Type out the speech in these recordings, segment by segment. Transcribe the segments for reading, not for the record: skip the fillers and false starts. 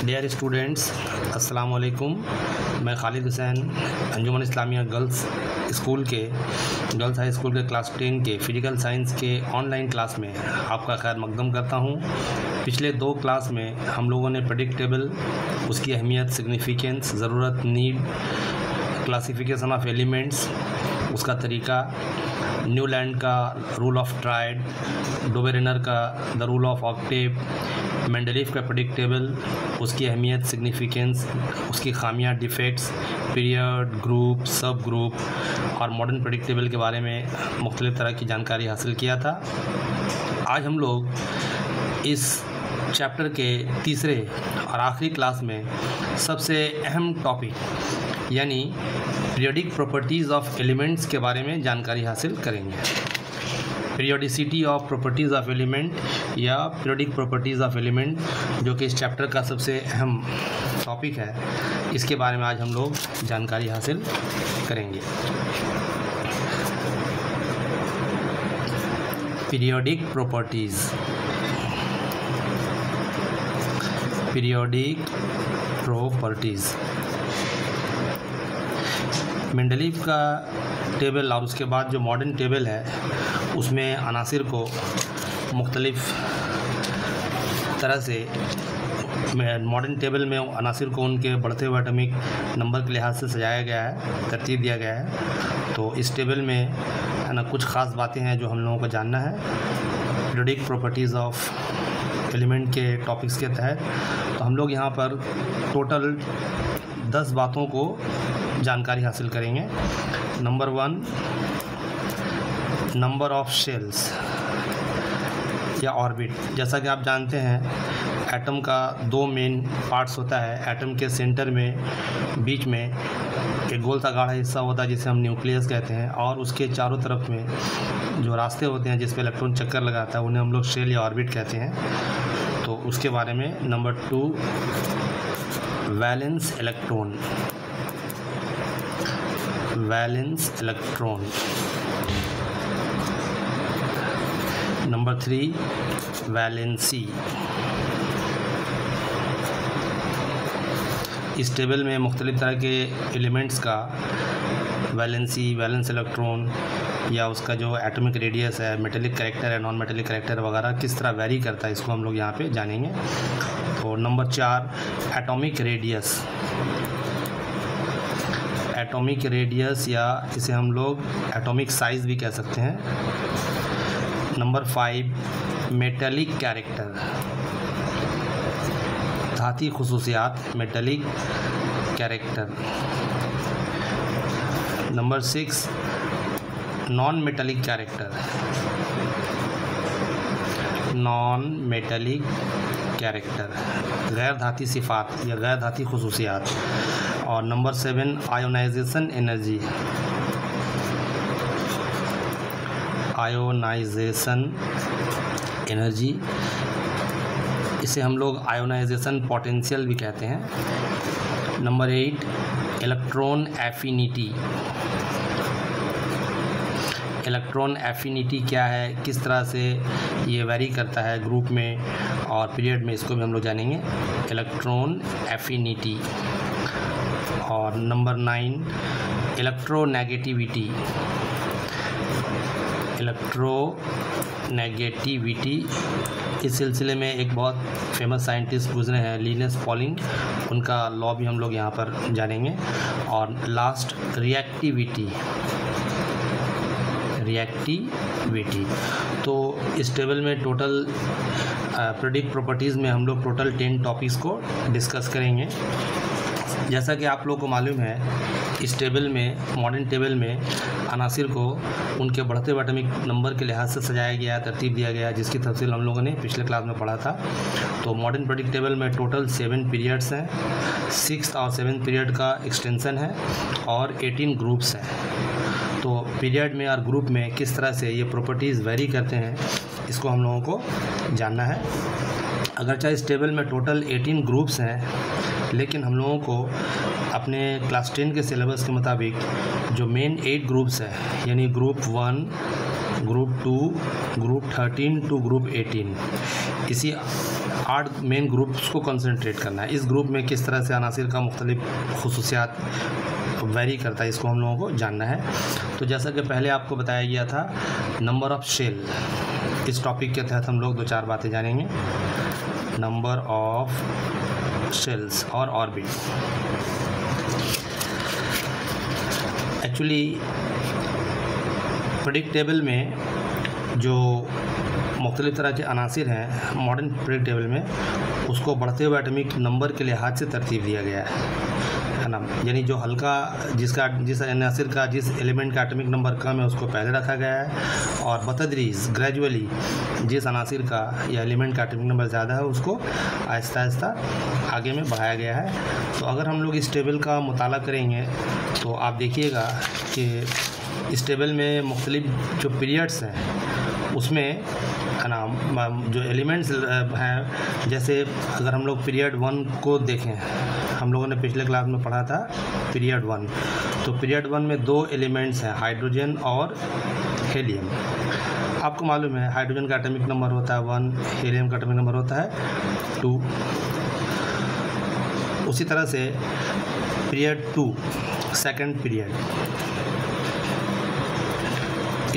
Dear students, अस्सलाम वालेकुम। मैं खालिद हुसैन अंजुमन इस्लामिया गर्ल्स हाई स्कूल के क्लास 10 के फिजिकल साइंस के ऑनलाइन क्लास में आपका खैर मकदम करता हूं। पिछले 2 क्लास में हम लोगों ने प्रेडिक्टेबल, उसकी अहमियत, सिग्निफिकेंस, ज़रूरत, नीड, क्लासिफिकेशन ऑफ एलिमेंट्स, उसका तरीका, न्यूलैंड का रूल ऑफ ट्राइड, डोबेरेनर का the rule of Octave, Mendeleev का प्रेडिक्टेबल, उसकी अहमियत, सिग्निफिकेंस, उसकी खामियां, डिफेक्ट्स, पीरियड, ग्रुप, सब ग्रुप और मॉडर्न प्रेडिक्टेबल के बारे में मुख्तलिफ़ तरह की जानकारी हासिल किया था। आज हम लोग इस चैप्टर के तीसरे और आखिरी क्लास में सबसे अहम टॉपिक यानी पीरियोडिक प्रॉपर्टीज़ ऑफ एलिमेंट्स के बारे में जानकारी हासिल करेंगे। Periodicity of properties of element या पीरियोडिक प्रॉपर्टीज़ ऑफ एलिमेंट, जो कि इस चैप्टर का सबसे अहम टॉपिक है, इसके बारे में आज हम लोग जानकारी हासिल करेंगे। Periodic properties, periodic properties, Mendeleev का टेबल और उसके बाद जो मॉडर्न टेबल है उसमें अनासिर को मुख्तलिफ़ तरह से, मॉडर्न टेबल में अनासिर को उनके बढ़ते हुए एटॉमिक नंबर के लिहाज से सजाया गया है, तरतीब दिया गया है। तो इस टेबल में है ना कुछ ख़ास बातें हैं जो हम लोगों को जानना है पीरियोडिक प्रॉपर्टीज़ ऑफ एलिमेंट के टॉपिक्स के तहत। तो हम लोग यहाँ पर टोटल 10 बातों को जानकारी हासिल करेंगे। नंबर 1, नंबर ऑफ शेल्स या ऑर्बिट। जैसा कि आप जानते हैं एटम का 2 मेन पार्ट्स होता है। एटम के सेंटर में बीच में एक गोल सा गाढ़ा हिस्सा होता है जिसे हम न्यूक्लियस कहते हैं, और उसके चारों तरफ में जो रास्ते होते हैं जिस पे इलेक्ट्रॉन चक्कर लगाता है उन्हें हम लोग शेल या ऑर्बिट कहते हैं। तो उसके बारे में। Number 2, valence electron, valence electron. Number 3, valency. इस टेबल में मुख्तलिफ़ तरह के एलिमेंट्स का वैलेंसी, वैलेंस इलेक्ट्रॉन या उसका जो एटॉमिक रेडियस है, मेटेलिक कैरेक्टर है, नॉन मेटेलिक कैरेक्टर वगैरह किस तरह वेरी करता है, इसको हम लोग यहाँ पे जानेंगे। तो number 4, atomic radius, atomic radius या इसे हम लोग एटॉमिक साइज़ भी कह सकते हैं। नंबर 5, मेटेलिक कैरेक्टर, धाती खुसूसियात, metallic character. Number 6, non metallic character, non metallic character, गैर धाती सिफात या गैर धाती खुसूसियात। और number 7, ionisation energy, ionisation energy, इसे हम लोग आयोनाइजेशन पोटेंशियल भी कहते हैं। Number 8, electron affinity, electron affinity क्या है, किस तरह से ये वेरी करता है ग्रुप में और पीरियड में, इसको भी हम लोग जानेंगे, इलेक्ट्रॉन एफिनिटी। और नंबर 9, इलेक्ट्रोनेगेटिविटी, इलेक्ट्रोनेगेटिविटी। इस सिलसिले में एक बहुत फेमस साइंटिस्ट गुजरे हैं, लिनस पॉलिंग, उनका लॉ भी हम लोग यहाँ पर जानेंगे। और लास्ट, रिएक्टिविटी, रिएक्टिविटी। तो इस टेबल में टोटल पीरियोडिक प्रॉपर्टीज़ में हम लोग टोटल 10 टॉपिक्स को डिस्कस करेंगे। जैसा कि आप लोगों को मालूम है इस टेबल में, मॉडर्न टेबल में अनासिर को उनके बढ़ते हुए एटॉमिक नंबर के लिहाज से सजाया गया, तरतीब दिया गया, जिसकी तफसील हम लोगों ने पिछले क्लास में पढ़ा था। तो मॉडर्न पीरियोडिक टेबल में टोटल 7 पीरियड्स हैं, 6th और 7th पीरियड का एक्सटेंशन है और 18 ग्रुप्स हैं। तो पीरियड में और ग्रुप में किस तरह से ये प्रॉपर्टीज़ वेरी करते हैं, इसको हम लोगों को जानना है। अगरचे इस टेबल में टोटल 18 ग्रुप्स हैं, लेकिन हम लोगों को अपने क्लास 10 के सिलेबस के मुताबिक जो मेन 8 ग्रुप्स हैं, यानी group 1, group 2, group 13 to group 18, इसी 8 मेन ग्रुप्स को कंसंट्रेट करना है। इस ग्रुप में किस तरह से अनासिर का मुख्तलिफ खुसूसियात वेरी करता है, इसको हम लोगों को जानना है। तो जैसा कि पहले आपको बताया गया था, नंबर ऑफ़ शेल, इस टॉपिक के तहत हम लोग 2-4 बातें जानेंगे। नंबर ऑफ शेल्स और ऑर्बिट। एक्चुअली प्रेडिक्टेबल में जो मुख्तलिफ़ तरह के अनासिर हैं मॉडर्न प्रेडिक्टेबल में, उसको बढ़ते हुए एटॉमिक नंबर के लिहाज से तरतीब दिया गया है ना। यानी जो हल्का जिस अनासिर का जिस एलिमेंट का एटॉमिक नंबर कम है उसको पहले रखा गया है, और बतदरीज ग्रेजुअली जिस अनासिर का या एलिमेंट का एटॉमिक नंबर ज़्यादा है उसको आहिस्ता आहिस्ता आगे में बढ़ाया गया है। तो अगर हम लोग इस टेबल का मुताला करेंगे तो आप देखिएगा कि इस टेबल में मुख्तलिफ जो पीरियड्स हैं उसमें है ना जो एलिमेंट्स हैं, जैसे अगर हम लोग पीरियड 1 को देखें, हम लोगों ने पिछले क्लास में पढ़ा था पीरियड 1। तो पीरियड 1 में 2 एलिमेंट्स हैं, हाइड्रोजन और हीलियम। आपको मालूम है हाइड्रोजन का एटॉमिक नंबर होता है 1, हीलियम का एटॉमिक नंबर होता है 2। उसी तरह से पीरियड 2, सेकंड पीरियड,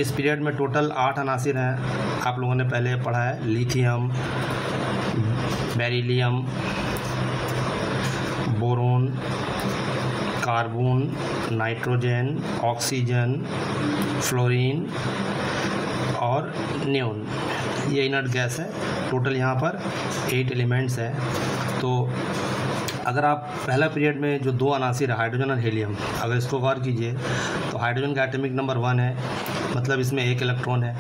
इस पीरियड में टोटल 8 अनासिर हैं। आप लोगों ने पहले पढ़ा है lithium, beryllium, boron, carbon, nitrogen, oxygen, fluorine और नियोन, ये इनर्ट गैस है। टोटल यहाँ पर 8 एलिमेंट्स हैं। तो अगर आप पहला पीरियड में जो 2 अनासिर है हाइड्रोजन और हीलियम, अगर इसको गौर कीजिए तो हाइड्रोजन का एटॉमिक नंबर 1 है, मतलब इसमें 1 इलेक्ट्रॉन है,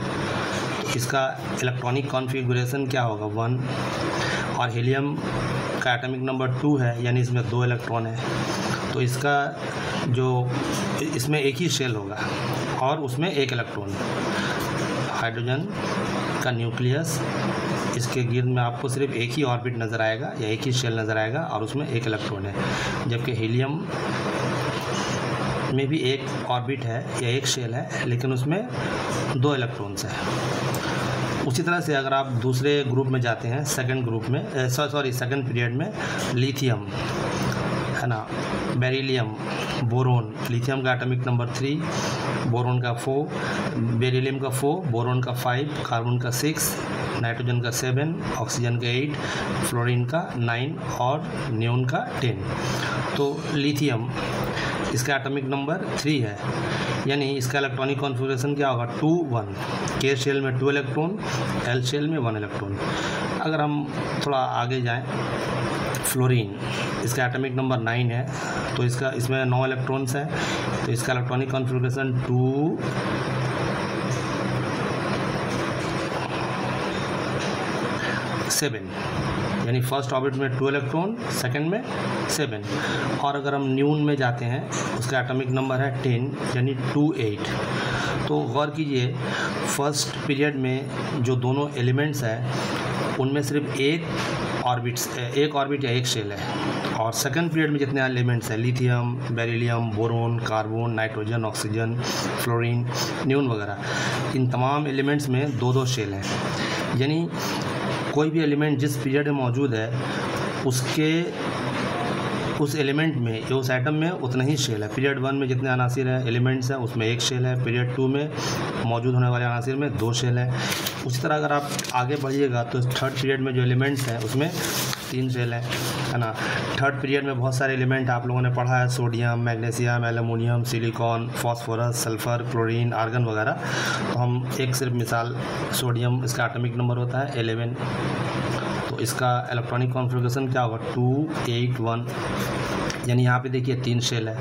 तो इसका इलेक्ट्रॉनिक कॉन्फ़िगरेशन क्या होगा 1। और हीलियम का एटॉमिक नंबर 2 है, यानी इसमें 2 इलेक्ट्रॉन है, तो इसका जो इसमें एक ही शेल होगा और उसमें 1 इलेक्ट्रॉन। हाइड्रोजन का न्यूक्लियस, इसके गिर्द में आपको सिर्फ एक ही ऑर्बिट नज़र आएगा या एक ही शेल नज़र आएगा और उसमें 1 इलेक्ट्रॉन है, जबकि हीलियम में भी 1 ऑर्बिट है या 1 शेल है, लेकिन उसमें 2 इलेक्ट्रॉन्स हैं। उसी तरह से अगर आप दूसरे ग्रुप में जाते हैं, सेकंड ग्रुप में सेकंड पीरियड में, लिथियम है ना, बेरिलियम, बोरोन, लिथियम का एटॉमिक नंबर 3, बोरोन का 4, बेरिलियम का 4, बोरोन का 5, कार्बन का 6, नाइट्रोजन का 7, ऑक्सीजन का 8, फ्लोरीन का 9 और नियोन का 10। तो लिथियम, इसका एटॉमिक नंबर 3 है, यानी इसका इलेक्ट्रॉनिक कॉन्फ़िगरेशन क्या होगा 2 1। के शेल में 2 इलेक्ट्रॉन, एल शेल में 1 इलेक्ट्रॉन। अगर हम थोड़ा आगे जाएं, फ्लोरीन, इसका एटॉमिक नंबर 9 है, तो इसमें 9 इलेक्ट्रॉन्स हैं, तो इसका इलेक्ट्रॉनिक कॉन्फ़िगरेशन 2 7, यानी फर्स्ट ऑर्बिट में 2 इलेक्ट्रॉन, सेकंड में 7। और अगर हम न्यून में जाते हैं, उसका एटॉमिक नंबर है 10, यानी 2 8। तो गौर कीजिए फर्स्ट पीरियड में जो दोनों एलिमेंट्स हैं उनमें सिर्फ एक ऑर्बिट या एक शेल है, और सेकंड पीरियड में जितने एलिमेंट्स हैं lithium, beryllium, boron, carbon, nitrogen, oxygen, fluorine, neon वगैरह, इन तमाम एलिमेंट्स में 2-2 शेल हैं। यानी कोई भी एलिमेंट जिस पीरियड में मौजूद है उस एलिमेंट में या उस एटम में उतना ही शेल है। पीरियड 1 में जितने अनासिर हैं एलिमेंट्स हैं उसमें 1 शेल है, पीरियड 2 में मौजूद होने वाले अनासिर में 2 शेल है। उसी तरह अगर आप आगे बढ़िएगा तो थर्ड पीरियड में जो एलिमेंट्स हैं उसमें 3 शेल है ना। थर्ड पीरियड में बहुत सारे एलिमेंट आप लोगों ने पढ़ा है, sodium, magnesium, aluminium, silicon, phosphorus, sulphur, chlorine, argon वगैरह। तो हम एक सिर्फ मिसाल, सोडियम, इसका एटॉमिक नंबर होता है 11, तो इसका इलेक्ट्रॉनिक कॉन्फ़िगरेशन क्या होगा 2 8 1, यानी यहाँ पे देखिए 3 शेल है।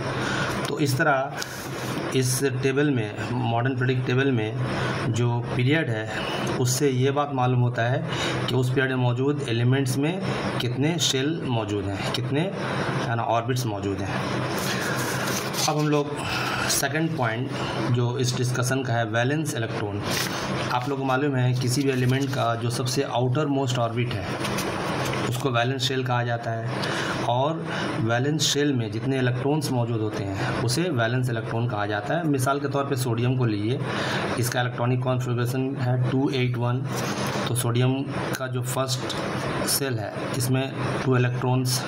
तो इस तरह इस टेबल में, मॉडर्न प्रेडिक्ट टेबल में जो पीरियड है उससे ये बात मालूम होता है कि उस पीरियड में मौजूद एलिमेंट्स में कितने शेल मौजूद हैं, कितने है ना ऑर्बिट्स मौजूद हैं। अब हम लोग सेकंड पॉइंट जो इस डिस्कशन का है, वैलेंस इलेक्ट्रॉन। आप लोगों को मालूम है किसी भी एलिमेंट का जो सबसे आउटर मोस्ट ऑर्बिट है उसको वैलेंस शेल कहा जाता है, और वैलेंस शेल में जितने इलेक्ट्रॉन्स मौजूद होते हैं उसे वैलेंस इलेक्ट्रॉन कहा जाता है। मिसाल के तौर पे सोडियम को लीजिए, इसका इलेक्ट्रॉनिक कॉन्फ़िगरेशन है 281। तो सोडियम का जो फर्स्ट सेल है इसमें 2 इलेक्ट्रॉन्स,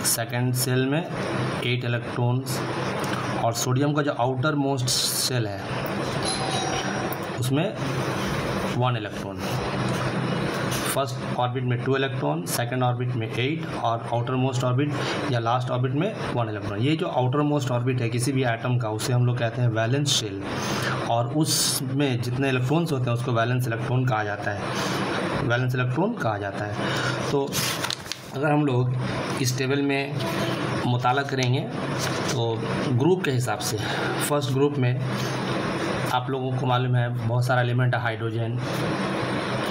सेकेंड सेल में 8 इलेक्ट्रॉन्स, और सोडियम का जो आउटर मोस्ट सेल है उसमें 1 इलेक्ट्रॉन। फर्स्ट ऑर्बिट में 2 इलेक्ट्रॉन, सेकंड ऑर्बिट में 8 और आउटर मोस्ट ऑर्बिट या लास्ट ऑर्बिट में 1 इलेक्ट्रॉन। ये जो आउटर मोस्ट ऑर्बिट है किसी भी एटम का उसे हम लोग कहते हैं वैलेंस शेल, और उसमें जितने इलेक्ट्रॉन्स होते हैं उसको वैलेंस इलेक्ट्रॉन कहा जाता है, वैलेंस इलेक्ट्रॉन कहा जाता है। तो अगर हम लोग इस टेबल में मुताला करेंगे तो ग्रुप के हिसाब से फर्स्ट ग्रुप में आप लोगों को मालूम है बहुत सारा एलिमेंट है, hydrogen,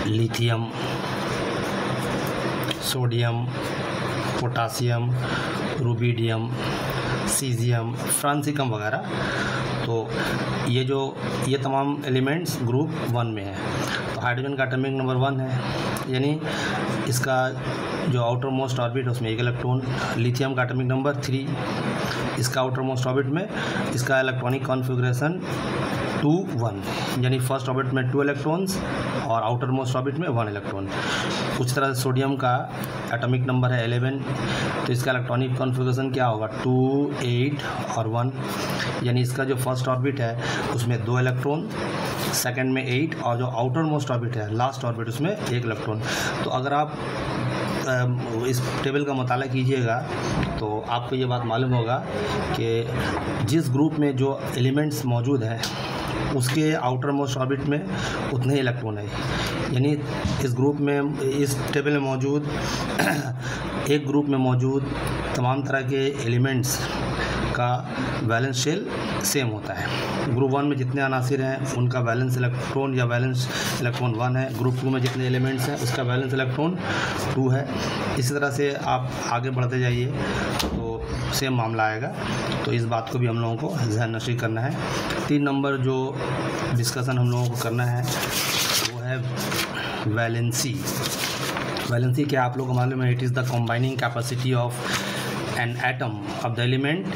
lithium, sodium, potassium, rubidium, caesium, francium वगैरह। तो ये तमाम एलिमेंट्स ग्रुप 1 में है। तो हाइड्रोजन का एटॉमिक नंबर 1 है, यानी इसका जो आउटर मोस्ट ऑर्बिट है उसमें 1 इलेक्ट्रॉन। लिथियम का एटॉमिक नंबर 3, इसका आउटर मोस्ट ऑर्बिट में इसका इलेक्ट्रॉनिक कॉन्फ़िगरेशन 2-1, यानी फर्स्ट ऑर्बिट में 2 इलेक्ट्रॉन्स और आउटर मोस्ट ऑर्बिट में 1 इलेक्ट्रॉन। उस तरह से सोडियम का एटॉमिक नंबर है 11, तो इसका इलेक्ट्रॉनिक कॉन्फ़िगरेशन क्या होगा 2, 8 और 1, यानी इसका जो फर्स्ट ऑर्बिट है उसमें 2 इलेक्ट्रॉन, सेकंड में 8 और जो आउटर मोस्ट ऑर्बिट है लास्ट ऑर्बिट उसमें 1 इलेक्ट्रॉन। तो अगर आप इस टेबल का मुताला कीजिएगा तो आपको ये बात मालूम होगा कि जिस ग्रुप में जो एलिमेंट्स मौजूद हैं उसके आउटर मोस्ट ऑर्बिट में उतने ही इलेक्ट्रॉन है, यानी इस ग्रुप में, इस टेबल में मौजूद एक ग्रुप में मौजूद तमाम तरह के एलिमेंट्स का वैलेंस शेल सेम होता है। ग्रुप 1 में जितने अनासिर हैं उनका वैलेंस इलेक्ट्रॉन या वैलेंस इलेक्ट्रॉन 1 है। ग्रुप 2 में जितने एलिमेंट्स हैं उसका वैलेंस इलेक्ट्रॉन 2 है। इसी तरह से आप आगे बढ़ते जाइए तो सेम मामला आएगा। तो इस बात को भी हम लोगों को ज़हन नशी करना है। 3 नंबर जो डिस्कशन हम लोगों को करना है वो है वैलेंसी। वैलेंसी क्या आप लोगों को मालूम है? It is the combining capacity of an atom of the element,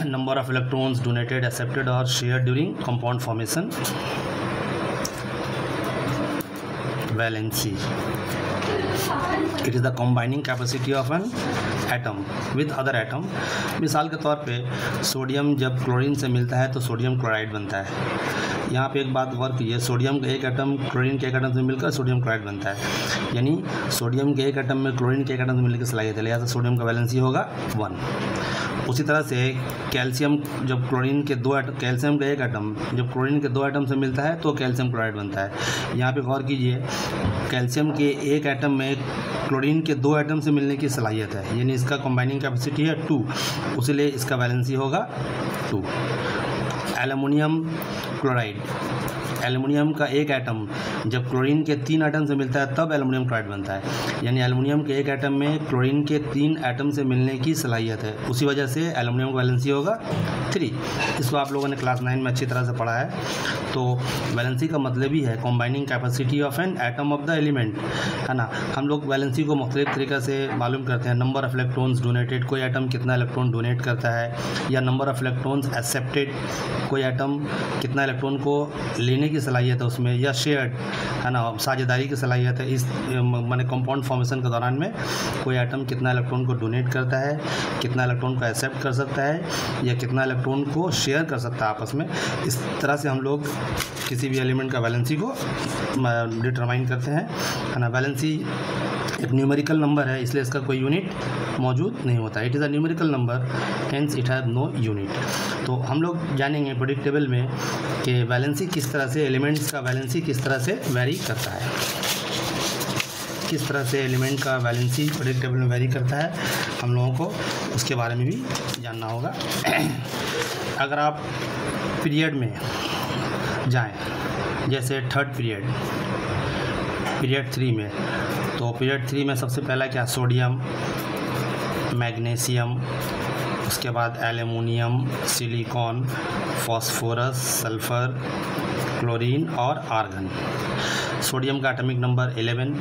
number of electrons donated, accepted or shared during compound formation. Valency, it is the combining capacity of an atom with other atom. मिसाल के तौर पे sodium जब chlorine से मिलता है तो sodium chloride बनता है। यहाँ पे एक बात गौर कीजिए, सोडियम का एक एटम क्लोरीन के एक एटम से मिलकर सोडियम क्लोराइड बनता है, यानी सोडियम के एक एटम में क्लोरीन के एक एटम से मिलकर सलाहियत है, लिहाजा सोडियम का वैलेंसी होगा 1। उसी तरह से कैल्शियम जब क्लोरीन के कैल्शियम का एक एटम जब क्लोरीन के 2 एटम से मिलता है तो कैल्शियम क्लोराइड बनता है। यहाँ पे गौर कीजिए, कैल्शियम के एक एटम में क्लोरीन के 2 एटम से मिलने की सलाहियत है, यानी इसका कंबाइनिंग कैपेसिटी है 2, उसीलिए इसका वैलेंसी होगा 2। एल्युमिनियम क्लोराइड, एल्युमिनियम का एक एटम जब क्लोरीन के 3 एटम से मिलता है तब एल्युमिनियम क्लोराइड बनता है, यानी एल्युमिनियम के एक एटम में क्लोरीन के 3 एटम से मिलने की सलाहियत है, उसी वजह से एल्युमिनियम का वैलेंसी होगा 3। इसको आप लोगों ने क्लास 9 में अच्छी तरह से पढ़ा है। तो वैलेंसी का मतलब ही है combining capacity of an atom of the element, है ना। हम लोग वैलेंसी को मुख्तलिफ तरीक़े से मालूम करते हैं। नंबर ऑफ़ इलेक्ट्रॉन्स डोनेटेड, कोई एटम कितना इलेक्ट्रॉन डोनेट करता है, या नंबर ऑफ़ इलेक्ट्रॉन्स एक्सेप्टेड, कोई एटम कितना इलेक्ट्रॉन को लेने की सलाहियत है उसमें, या शेयर्ड, है ना, साझेदारी की सलाहियत है। इस माने कंपाउंड फॉर्मेशन के दौरान में कोई एटम कितना इलेक्ट्रॉन को डोनेट करता है, कितना इलेक्ट्रॉन को एक्सेप्ट कर सकता है, या कितना इलेक्ट्रॉन को शेयर कर सकता है आपस में। इस तरह से हम लोग किसी भी एलिमेंट का वैलेंसी को डिटरमाइन करते हैं, है ना। वैलेंसी एक न्यूमेरिकल नंबर है, इसलिए इसका कोई यूनिट मौजूद नहीं होता। It is a numerical number, hence it have no unit. तो हम लोग जानेंगे प्रेडिक्टेबल में कि वैलेंसी किस तरह से, एलिमेंट्स का वैलेंसी किस तरह से वेरी करता है, किस तरह से एलिमेंट का वैलेंसी प्रेडिक्टेबल में वेरी करता है, हम लोगों को उसके बारे में भी जानना होगा। अगर आप पीरियड में जाएं, जैसे थर्ड पीरियड 3 में, तो पीरियड 3 में सबसे पहला क्या, सोडियम, मैग्नीशियम, उसके बाद aluminium, silicon, phosphorus, sulphur, chlorine और आर्गन। सोडियम का एटॉमिक नंबर 11,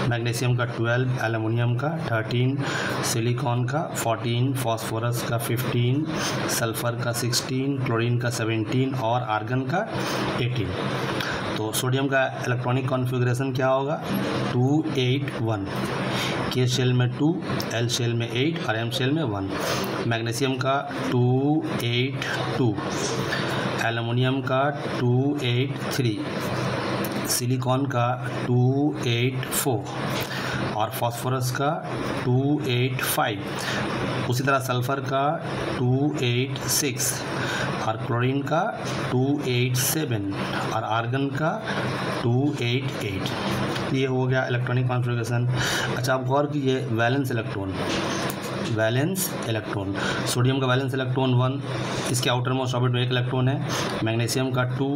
मैग्नीशियम का 12, एल्युमिनियम का 13, सिलिकॉन का 14, फॉस्फोरस का 15, सल्फ़र का 16, क्लोरीन का 17 और आर्गन का 18। तो सोडियम का इलेक्ट्रॉनिक कॉन्फ़िगरेशन क्या होगा? 281, के शेल में 2, एल शेल में 8 और एम शेल में 1। मैग्नीशियम का 282, एल्युमिनियम का 283, सिलिकॉन का 284 और फास्फोरस का 285। उसी तरह सल्फ़र का 286 और क्लोरीन का 287 और आर्गन का 288। ये हो गया इलेक्ट्रॉनिक कॉन्फ़िगरेशन। अच्छा, आप गौर कीजिए वैलेंस इलेक्ट्रॉन। सोडियम का वैलेंस इलेक्ट्रॉन 1, इसके आउटर मोस्ट ऑर्बिट में 1 इलेक्ट्रॉन है। मैग्नीशियम का 2,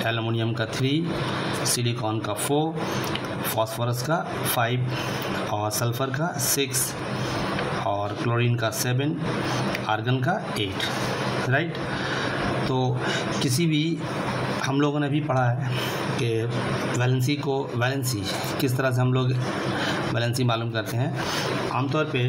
एल्युमिनियम का 3, सिलिकॉन का 4, फास्फोरस का 5 और सल्फ़र का 6 और क्लोरीन का 7, आर्गन का 8। राइट। तो किसी भी हम लोगों ने भी पढ़ा है कि वैलेंसी किस तरह से हम लोग वैलेंसी मालूम करते हैं। आमतौर पे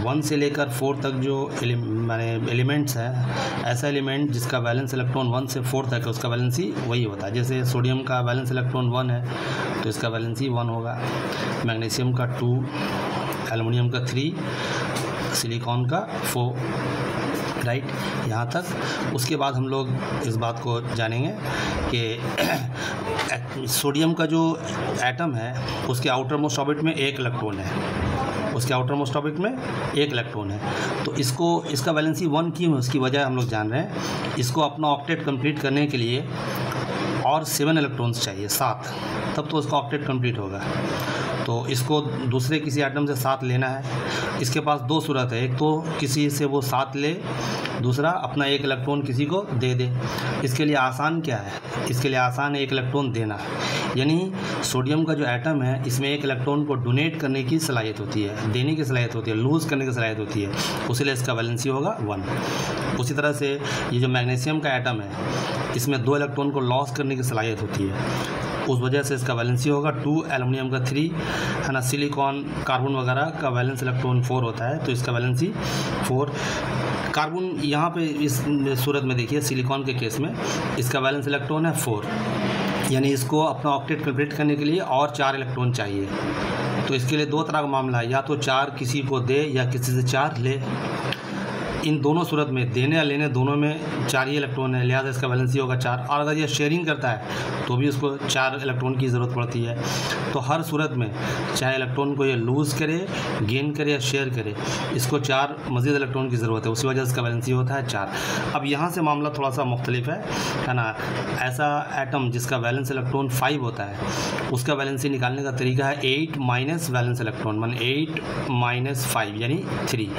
1 से लेकर 4 तक जो एलिमेंट्स है, ऐसा एलिमेंट जिसका वैलेंस इलेक्ट्रॉन 1 से 4 तक है उसका वैलेंसी वही होता है। जैसे सोडियम का वैलेंस इलेक्ट्रॉन 1 है तो इसका वैलेंसी 1 होगा। मैग्नीशियम का 2, एल्युमिनियम का 3, सिलिकॉन का 4। राइट, यहाँ तक। उसके बाद हम लोग इस बात को जानेंगे कि सोडियम का जो एटम है उसके आउटर मोस्ट ऑर्बिट में 1 इलेक्ट्रॉन है। तो इसका वैलेंसी 1 क्यों है, उसकी वजह हम लोग जान रहे हैं। इसको अपना ऑक्टेट कंप्लीट करने के लिए और 7 इलेक्ट्रॉन्स चाहिए, 7, तब तो उसका ऑक्टेट कंप्लीट होगा। तो इसको दूसरे किसी एटम से 7 लेना है। इसके पास 2 सूरत है, एक तो किसी से वो 7 ले, दूसरा अपना 1 इलेक्ट्रॉन किसी को दे दे। इसके लिए आसान क्या है? इसके लिए आसान है 1 इलेक्ट्रॉन देना। यानी सोडियम का जो एटम है इसमें 1 इलेक्ट्रॉन को डोनेट करने की सलाहियत होती है, देने की सलाहियत होती है, लूज़ करने की सलाहियत होती है, उसलिए इसका वैलेंसी होगा 1। उसी तरह से ये जो मैग्नीशियम का एटम है इसमें 2 इलेक्ट्रॉन को लॉस करने की सलाहियत होती है, उस वजह से इसका वैलेंसी होगा 2। एल्युमिनियम का 3 है ना। सिलिकॉन, कार्बन वगैरह का वैलेंस इलेक्ट्रॉन 4 होता है, तो इसका वैलेंसी 4। कार्बन यहाँ पे इस सूरत में देखिए, सिलिकॉन के केस में इसका वैलेंस इलेक्ट्रॉन है 4, यानी इसको अपना ऑक्टेट कंप्लीट करने के लिए और 4 इलेक्ट्रॉन चाहिए। तो इसके लिए 2 तरह का मामला है, या तो 4 किसी को दे या किसी से 4 ले। इन दोनों सूरत में, देने या लेने दोनों में 4 ही इलेक्ट्रॉन है, लिहाजा इसका वैलेंसी होगा 4। और अगर ये शेयरिंग करता है तो भी उसको 4 इलेक्ट्रॉन की ज़रूरत पड़ती है। तो हर सूरत में चाहे इलेक्ट्रॉन को ये लूज़ करे, गेन करे या शेयर करे, इसको 4 मज़ीद इलेक्ट्रॉन की ज़रूरत है, उसी वजह से इसका वैलेंसी होता है 4। अब यहाँ से मामला थोड़ा सा मुख्तलिफ है ना। ऐसा एटम जिसका वैलेंस इलेक्ट्रॉन 5 होता है उसका वैलेंसी निकालने का तरीका है 8 माइनस वैलेंस इलेक्ट्रॉन, मान 8 माइनस 5 यानी 3।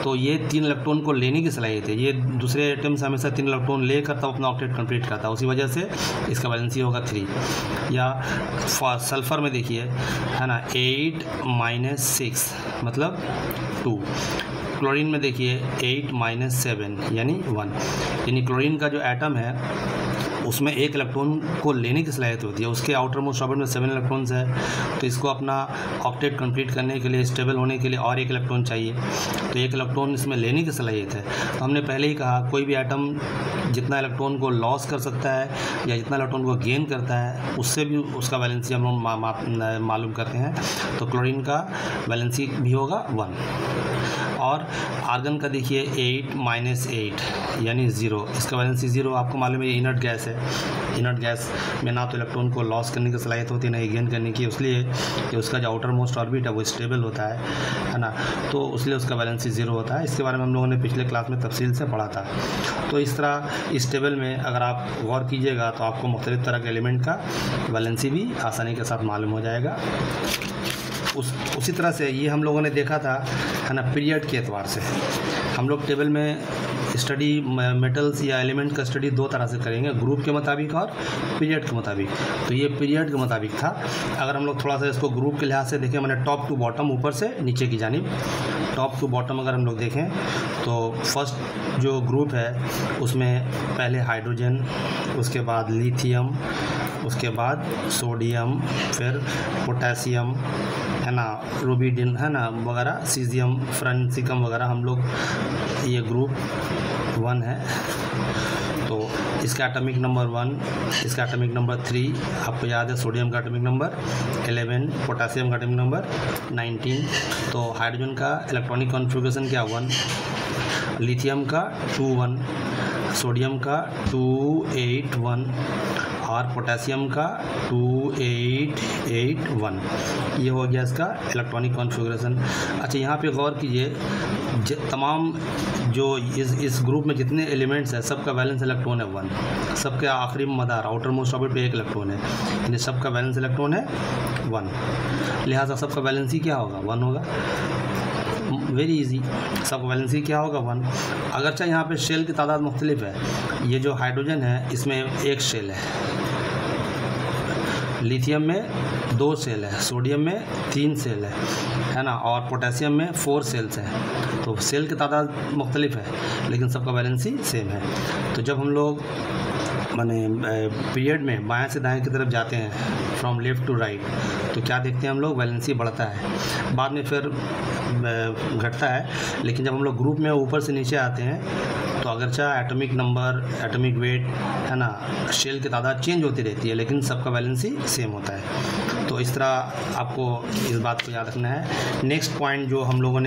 तो ये 3 इलेक्ट्रॉन को लेने की सलाहियत है। ये दूसरे एटम से हमेशा 3 इलेक्ट्रॉन लेकर तब अपना ऑक्टेट कंप्लीट करता है, उसी वजह से इसका वैलेंसी होगा 3। या सल्फ़र में देखिए है ना, 8 माइनस 6 मतलब 2। क्लोरीन में देखिए 8 माइनस 7 यानी 1। यानी क्लोरीन का जो एटम है उसमें 1 इलेक्ट्रॉन को लेने की सलाहियत होती है, उसके आउटर मोस्ट ऑर्बिट में 7 इलेक्ट्रॉन्स है, तो इसको अपना ऑक्टेट कंप्लीट करने के लिए, स्टेबल होने के लिए और 1 इलेक्ट्रॉन चाहिए, तो 1 इलेक्ट्रॉन इसमें लेने की सलाहियत है। तो हमने पहले ही कहा कोई भी एटम जितना इलेक्ट्रॉन को लॉस कर सकता है या जितना इलेक्ट्रॉन को गेन करता है उससे भी उसका वैलेंसी हम लोग मालूम करते हैं। तो क्लोरीन का वैलेंसी भी होगा 1। और आर्गन का देखिए 8 माइनस 8 यानी 0, इसका वैलेंसी 0। आपको मालूम है इनर्ट गैस है, इनर्ट गैस में ना तो इलेक्ट्रॉन को लॉस करने की सलाहियत होती है ना ही गेन करने की, इसलिए कि उसका जो आउटर मोस्ट ऑर्बिट है वो स्टेबल होता है ना, तो इसलिए उसका वैलेंसी 0 होता है। इसके बारे में हम लोगों ने पिछले क्लास में तफसील से पढ़ा था। तो इस तरह इस टेबल में अगर आप गौर कीजिएगा तो आपको मुख्तलिफ़ तरह के एलिमेंट का वैलेंसी भी आसानी के साथ मालूम हो जाएगा। उसी तरह से ये हम लोगों ने देखा था है ना, पीरियड के एतबार से हम लोग टेबल में स्टडी मेटल्स या एलिमेंट का स्टडी 2 तरह से करेंगे, ग्रुप के मुताबिक और पीरियड के मुताबिक। तो ये पीरियड के मुताबिक था। अगर हम लोग थोड़ा सा इसको ग्रुप के लिहाज से देखें, मैंने टॉप टू बॉटम, ऊपर से नीचे की जानिब, टॉप टू बॉटम अगर हम लोग देखें तो फर्स्ट जो ग्रुप है उसमें पहले हाइड्रोजन, उसके बाद लिथियम, उसके बाद सोडियम, फिर पोटेशियम, है ना, रुबिडिन, है ना, वगैरह, सीजियम, फ्रांसिकम वगैरह, हम लोग ये ग्रुप 1 है। तो इसका एटॉमिक नंबर 1, इसका एटॉमिक नंबर 3, आपको याद है सोडियम का एटॉमिक नंबर 11, पोटेशियम का एटॉमिक नंबर 19। तो हाइड्रोजन का इलेक्ट्रॉनिक कॉन्फ़िगरेशन क्या 1, लिथियम का 2-1, सोडियम का 2-8-1 और पोटेशियम का 2-8-8-1। ये हो गया इसका इलेक्ट्रॉनिक कॉन्फ़िगरेशन। अच्छा, यहाँ पे गौर कीजिए, तमाम जो इस ग्रुप में जितने एलिमेंट्स हैं सबका वैलेंस इलेक्ट्रॉन है 1। सबके आखिरी मदार आउटर मोस्ट ऑर्बिट पे 1 इलेक्ट्रॉन है, यानी सबका वैलेंस इलेक्ट्रॉन है 1। लिहाजा सबका वैलेंसी क्या होगा 1 होगा। वेरी इजी, सबका वैलेंसी क्या होगा 1। अगरचा यहाँ पे शेल की तादाद मुख्तलिफ है, ये जो हाइड्रोजन है इसमें 1 शेल है, लिथियम में 2 सेल है, सोडियम में 3 सेल है ना, और पोटेशियम में 4 सेल्स हैं। तो सेल की तादाद मुख्तलिफ है लेकिन सबका वैलेंसी सेम है। तो जब हम लोग माने पीरियड में बाएं से दाएं की तरफ जाते हैं, फ्रॉम लेफ़्ट टू राइट, तो क्या देखते हैं हम लोग, वैलेंसी बढ़ता है, बाद में फिर घटता है। लेकिन जब हम लोग ग्रुप में ऊपर से नीचे आते हैं तो अगरचा एटॉमिक नंबर, एटॉमिक वेट, है ना, शेल की तादाद चेंज होती रहती है लेकिन सबका वैलेंसी सेम होता है। तो इस तरह आपको इस बात को याद रखना है। नेक्स्ट पॉइंट जो हम लोगों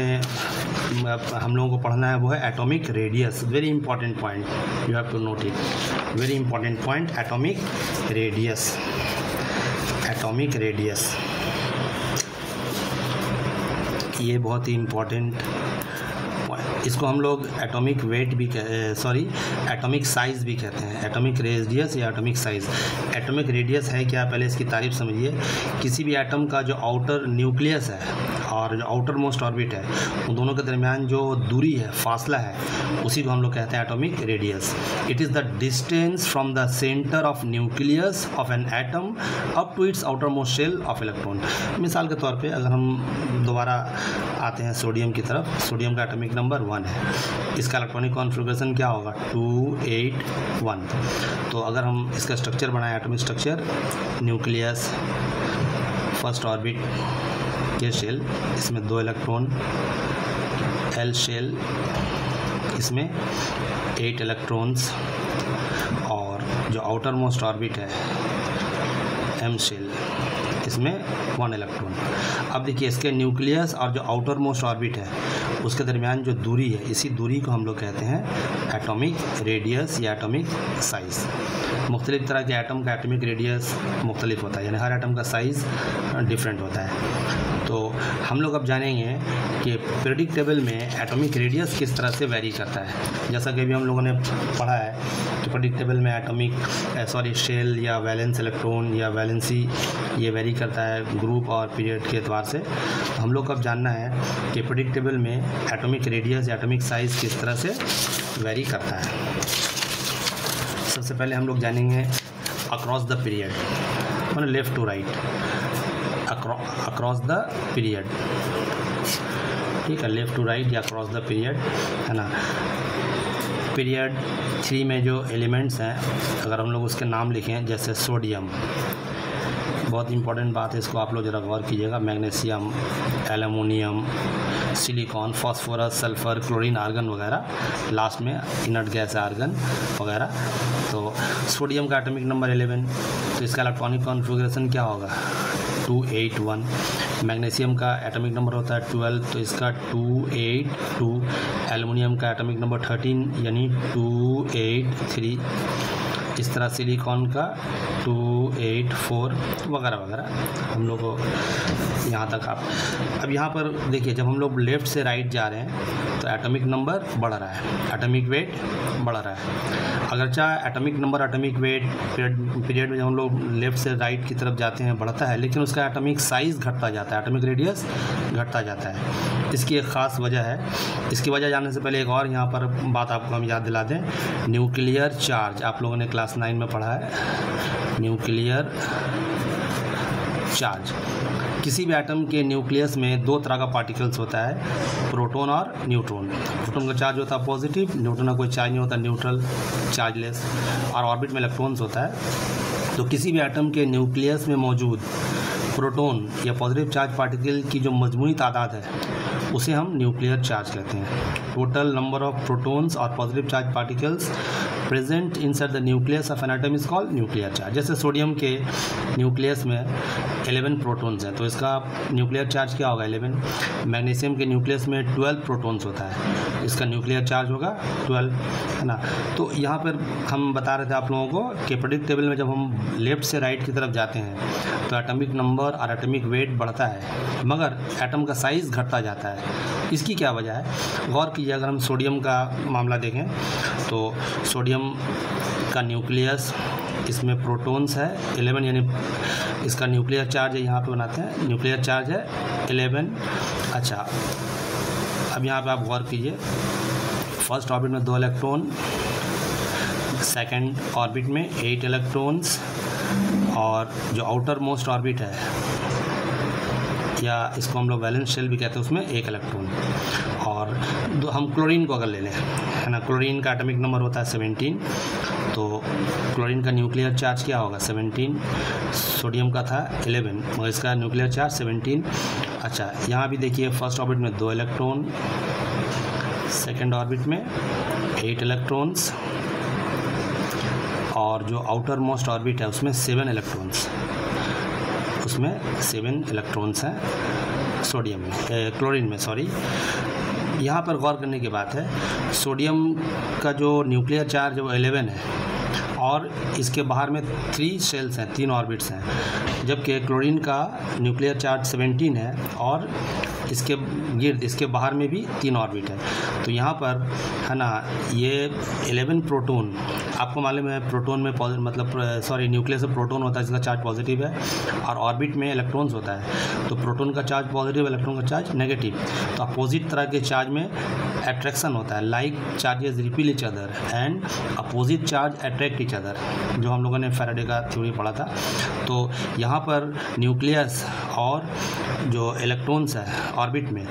को पढ़ना है वो है atomic radius. Very important point, you have to note it, very important point, atomic radius. Atomic radius ये बहुत ही इम्पॉर्टेंट, इसको हम लोग एटॉमिक वेट भी एटॉमिक साइज़ भी कहते हैं। एटॉमिक रेडियस या एटॉमिक साइज़। एटॉमिक रेडियस है क्या, पहले इसकी तारीफ समझिए। किसी भी एटम का जो आउटर न्यूक्लियस है और जो आउटर मोस्ट ऑर्बिट है, उन दोनों के दरमियान जो दूरी है, फासला है, उसी को हम लोग कहते हैं atomic radius. It is the distance from the centre of nucleus of an atom up to its outer most shell of electron. मिसाल के तौर पे अगर हम दोबारा आते हैं सोडियम की तरफ, सोडियम का एटॉमिक नंबर 1 है, इसका इलेक्ट्रॉनिक कॉन्फ़िगरेशन क्या होगा 2-8-1। तो अगर हम इसका स्ट्रक्चर बनाएं, atomic structure, nucleus, first orbit के शेल, इसमें 2 इलेक्ट्रॉन, एल शेल, इसमें 8 इलेक्ट्रॉन्स, और जो आउटर मोस्ट ऑर्बिट है एम शेल, इसमें 1 इलेक्ट्रॉन। अब देखिए इसके न्यूक्लियस और जो आउटर मोस्ट ऑर्बिट है उसके दरमियान जो दूरी है, इसी दूरी को हम लोग कहते हैं एटॉमिक रेडियस या एटॉमिक साइज़। मुख्तलिफ तरह के एटम का एटॉमिक रेडियस मुख्तलिफ होता है, यानी हर एटम का साइज़ डिफरेंट होता है। तो हम लोग अब जानेंगे कि पीरियोडिक टेबल में एटॉमिक रेडियस किस तरह से वेरी करता है। जैसा कि अभी हम लोगों ने पढ़ा है कि पीरियोडिक टेबल में एटॉमिक शेल या वैलेंस इलेक्ट्रॉन या वैलेंसी ये वेरी करता है ग्रुप और पीरियड के एतबार से। तो हम लोग को अब जानना है कि पीरियोडिक टेबल में एटॉमिक रेडियस या एटॉमिक साइज़ किस तरह से वेरी करता है। सबसे पहले हम लोग जानेंगे अक्रॉस द पीरियड, मतलब left to right, across the period, ठीक है, लेफ़्ट टू राइट या अक्रॉस द पीरियड, है ना। पीरियड 3 में जो एलिमेंट्स हैं, अगर हम लोग उसके नाम लिखें, जैसे सोडियम, बहुत इंपॉर्टेंट बात है, इसको आप लोग ज़रा गौर कीजिएगा, magnesium, aluminium, silicon, phosphorus, sulphur, chlorine, argon वगैरह, लास्ट में इनर्ट गैस आर्गन वगैरह। तो सोडियम का एटॉमिक नंबर 11, तो इसका इलेक्ट्रॉनिक कॉन्फ़िगरेशन क्या होगा 2-8-1। मैग्नीशियम का एटॉमिक नंबर होता है 12, तो इसका 2-8-2। एल्युमिनियम का एटॉमिक नंबर 13 यानी 2-8-3। इस तरह सिलिकॉन का 2-8-4 वगैरह वगैरह। हम लोग को यहाँ तक आप अब यहाँ पर देखिए, जब हम लोग लेफ़्ट से राइट जा रहे हैं तो एटॉमिक नंबर बढ़ रहा है, एटॉमिक वेट बढ़ रहा है। अगरचा atomic number, atomic weight period में जब हम लोग लेफ़्ट से राइट की तरफ जाते हैं बढ़ता है, लेकिन उसका एटॉमिक साइज़ घटता जाता है, एटॉमिक रेडियस घटता जाता है। इसकी एक ख़ास वजह है। इसकी वजह जानने से पहले एक और यहाँ पर बात आपको हम याद दिला दें, न्यूक्लियर चार्ज, आप लोगों ने क्लास 9 में पढ़ा है, न्यूक्लियर चार्ज। किसी भी एटम के न्यूक्लियस में 2 तरह का पार्टिकल्स होता है, प्रोटॉन और न्यूट्रॉन। प्रोटॉन का चार्ज होता है पॉजिटिव, न्यूट्रॉन का कोई चार्ज नहीं होता, न्यूट्रल, चार्जलेस, और ऑर्बिट में इलेक्ट्रॉन्स होता है तो किसी भी एटम के न्यूक्लियस में मौजूद प्रोटॉन या पॉजिटिव चार्ज पार्टिकल की जो मजमूई तादाद है उसे हम न्यूक्लियर चार्ज कहते हैं। टोटल नंबर ऑफ प्रोटॉन्स और positive charge particles present inside the nucleus of an atom is called nuclear charge. जैसे सोडियम के न्यूक्लियस में 11 प्रोटॉन्स हैं तो इसका न्यूक्लियर चार्ज क्या होगा 11। मैग्नीशियम के न्यूक्लियस में 12 प्रोटॉन्स होता है, इसका न्यूक्लियर चार्ज होगा 12, है ना। तो यहाँ पर हम बता रहे थे आप लोगों को कि पीरियोडिक टेबल में जब हम लेफ्ट से राइट की तरफ जाते हैं तो एटॉमिक नंबर और एटॉमिक वेट बढ़ता है मगर एटम का साइज़ घटता जाता है। इसकी क्या वजह है, गौर कीजिए। अगर हम सोडियम का मामला देखें तो सोडियम का न्यूक्लियस, इसमें प्रोटॉन्स है 11, यानी इसका न्यूक्लियर चार्ज है, यहाँ पे बनाते हैं न्यूक्लियर चार्ज है 11। अच्छा, अब यहाँ पे आप गौर कीजिए, फर्स्ट ऑर्बिट में 2 इलेक्ट्रॉन, सेकंड ऑर्बिट में 8 इलेक्ट्रॉन्स, और जो आउटर मोस्ट ऑर्बिट है या इसको हम लोग वैलेंस शेल भी कहते हैं उसमें 1 इलेक्ट्रॉन। और हम क्लोरीन को अगर ले लें, है ना, क्लोरीन का एटॉमिक नंबर होता है 17, तो क्लोरीन का न्यूक्लियर चार्ज क्या होगा 17। सोडियम का था 11 मगर इसका न्यूक्लियर चार्ज 17। अच्छा, यहाँ भी देखिए फर्स्ट ऑर्बिट में 2 इलेक्ट्रॉन, सेकेंड ऑर्बिट में 8 इलेक्ट्रॉन्स, और जो आउटर मोस्ट ऑर्बिट है उसमें 7 इलेक्ट्रॉन्स, उसमें 7 इलेक्ट्रॉन्स हैं सोडियम में, क्लोरीन में, सॉरी। यहाँ पर गौर करने की बात है, सोडियम का जो न्यूक्लियर चार्ज है वो 11 है और इसके बाहर में 3 शेल्स हैं, 3 ऑर्बिट्स हैं, जबकि क्लोरीन का न्यूक्लियर चार्ज 17 है और इसके गिर्द, इसके बाहर में भी 3 ऑर्बिट है। तो यहाँ पर, है ना, ये 11 प्रोटॉन, आपको मालूम है प्रोटॉन में न्यूक्लियस में प्रोटॉन होता है, इसका चार्ज पॉजिटिव है, और ऑर्बिट में इलेक्ट्रॉन्स होता है। तो प्रोटॉन का चार्ज पॉजिटिव, इलेक्ट्रॉन का चार्ज नेगेटिव। तो अपोजिट तरह के चार्ज में अट्रैक्शन होता है, like charges repeal each other and opposite charge attract each other, जो हम लोगों ने फैराडे का थ्योरी पढ़ा था। तो यहाँ पर न्यूक्लियस और जो इलेक्ट्रॉन्स है ऑर्बिट में,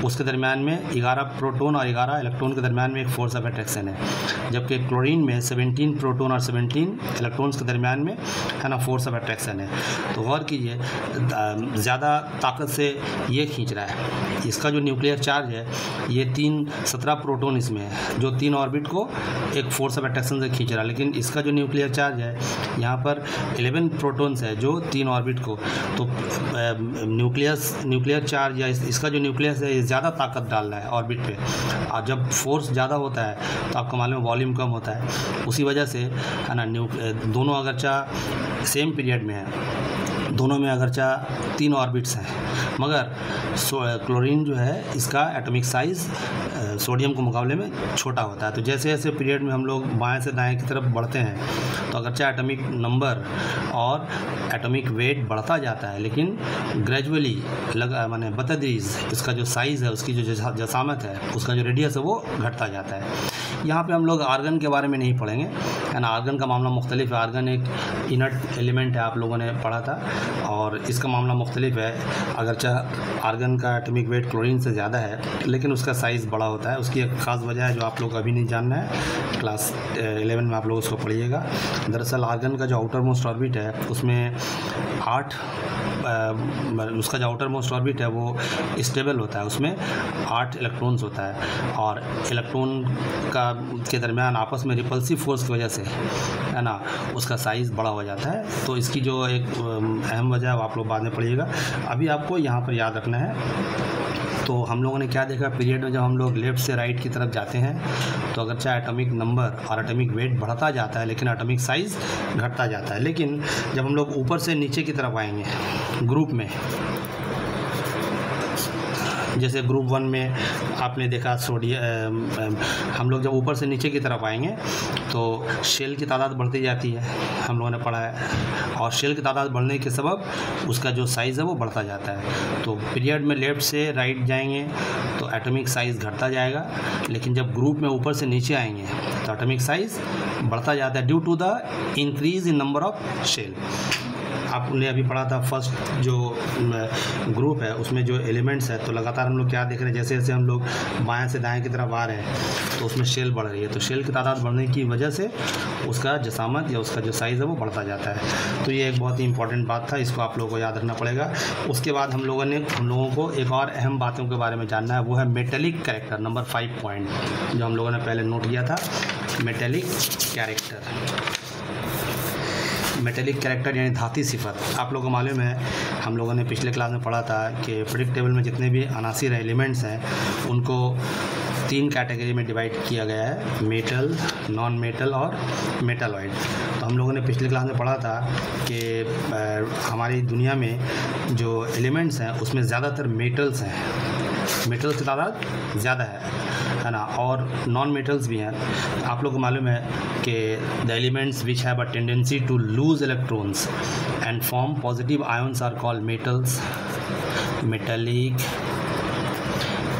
उसके दरमियान में 11 प्रोटॉन और 11 इलेक्ट्रॉन के दरमियान में एक फोर्स ऑफ अट्रैक्शन है, जबकि क्लोरीन में 17 प्रोटॉन और 17 इलेक्ट्रॉन्स के दरमियान में, है ना, फोर्स ऑफ अट्रैक्शन है। तो गौर कीजिए, ज़्यादा ताकत से ये खींच रहा है, इसका जो न्यूक्लियर चार्ज है ये 17 प्रोटॉन इसमें है, जो 3 ऑर्बिट को एक फोर्स ऑफ अट्रैक्शन से खींच रहा है, लेकिन इसका जो न्यूक्लियर चार्ज है यहाँ पर 11 प्रोटॉन्स है जो 3 ऑर्बिट को, तो न्यूक्लियर चार्ज या इसका जो न्यूक्लियस है ये ज़्यादा ताकत डाल रहा है ऑर्बिट पे, और जब फोर्स ज़्यादा होता है तो आपको मालूम है वॉल्यूम कम होता है। उसी वजह से, है ना, दोनों अगरचा सेम पीरियड में है, दोनों में अगरचा 3 ऑर्बिट्स हैं, मगर क्लोरीन जो है इसका एटॉमिक साइज़ सोडियम के मुकाबले में छोटा होता है। तो जैसे जैसे पीरियड में हम लोग बाएं से दाएं की तरफ बढ़ते हैं तो अगरचे एटॉमिक नंबर और एटॉमिक वेट बढ़ता जाता है, लेकिन ग्रेजुअली माने बतदरीज इसका जो साइज़ है, उसकी जो जसामत है, उसका जो रेडियस है वो घटता जाता है। यहाँ पे हम लोग आर्गन के बारे में नहीं पढ़ेंगे, है ना, आर्गन का मामला मुख्तलिफ है। आर्गन एक इनर्ट एलिमेंट है, आप लोगों ने पढ़ा था, और इसका मामला मुख्तलिफ है। अगरचा आर्गन का एटॉमिक वेट क्लोरीन से ज़्यादा है, लेकिन उसका साइज़ बड़ा होता है। उसकी एक ख़ास वजह है जो आप लोग अभी नहीं जानना है, क्लास 11 में आप लोग उसको पढ़िएगा। दरअसल आर्गन का जो आउटर मोस्ट ऑर्बिट है उसमें 8, उसका जो आउटर मोस्ट ऑर्बिट है वो स्टेबल होता है, उसमें 8 इलेक्ट्रॉन्स होता है, और इलेक्ट्रॉन के दरमियान आपस में रिपल्सिव फोर्स की वजह से, है ना, उसका साइज़ बड़ा हो जाता है। तो इसकी जो एक अहम वजह है वो आप लोग बाद में पढ़िएगा, अभी आपको यहाँ पर याद रखना है। तो हम लोगों ने क्या देखा, पीरियड में जब हम लोग लेफ़्ट से राइट की तरफ जाते हैं तो अगर चाहे एटॉमिक नंबर और एटॉमिक वेट बढ़ता जाता है, लेकिन एटॉमिक साइज़ घटता जाता है। लेकिन जब हम लोग ऊपर से नीचे की तरफ आएंगे ग्रुप में, जैसे ग्रुप 1 में आपने देखा सोडियम, हम लोग जब ऊपर से नीचे की तरफ आएंगे तो शेल की तादाद बढ़ती जाती है, हम लोगों ने पढ़ा है, और शेल की तादाद बढ़ने के सबब उसका जो साइज़ है वो बढ़ता जाता है। तो पीरियड में लेफ़्ट से राइट जाएंगे तो एटॉमिक साइज़ घटता जाएगा, लेकिन जब ग्रुप में ऊपर से नीचे आएंगे तो एटॉमिक साइज़ बढ़ता जाता है due to the increase in number of shell. आपने अभी पढ़ा था फर्स्ट जो ग्रुप है उसमें जो एलिमेंट्स है, तो लगातार हम लोग क्या देख रहे हैं, जैसे जैसे हम लोग बाएं से दाएं की तरफ आ रहे हैं तो उसमें शेल बढ़ रही है। तो शेल की तादाद बढ़ने की वजह से उसका जसामत या उसका जो साइज़ है वो बढ़ता जाता है। तो ये एक बहुत ही इंपॉर्टेंट बात था, इसको आप लोगों को याद रखना पड़ेगा। उसके बाद हम लोगों को एक और अहम बातों के बारे में जानना है, वो है मेटेलिक कैरेक्टर। नंबर 5 पॉइंट जो हम लोगों ने पहले नोट किया था, मेटेलिक कैरेक्टर। मेटेलिक कैरेक्टर यानी धाती सिफत। आप लोगों को मालूम है, हम लोगों ने पिछले क्लास में पढ़ा था कि पीरियोडिक टेबल में जितने भी अनासिर एलिमेंट्स हैं उनको 3 कैटेगरी में डिवाइड किया गया है, मेटल, नॉन मेटल और मेटालॉइड। तो हम लोगों ने पिछले क्लास में पढ़ा था कि हमारी दुनिया में जो एलिमेंट्स हैं उसमें ज़्यादातर मेटल्स हैं, मेटल्स की तादाद ज़्यादा है ना, और नॉन मेटल्स भी हैं। आप लोगों को मालूम है कि the elements which have a tendency to lose electrons and form positive ions are called metals. Metallic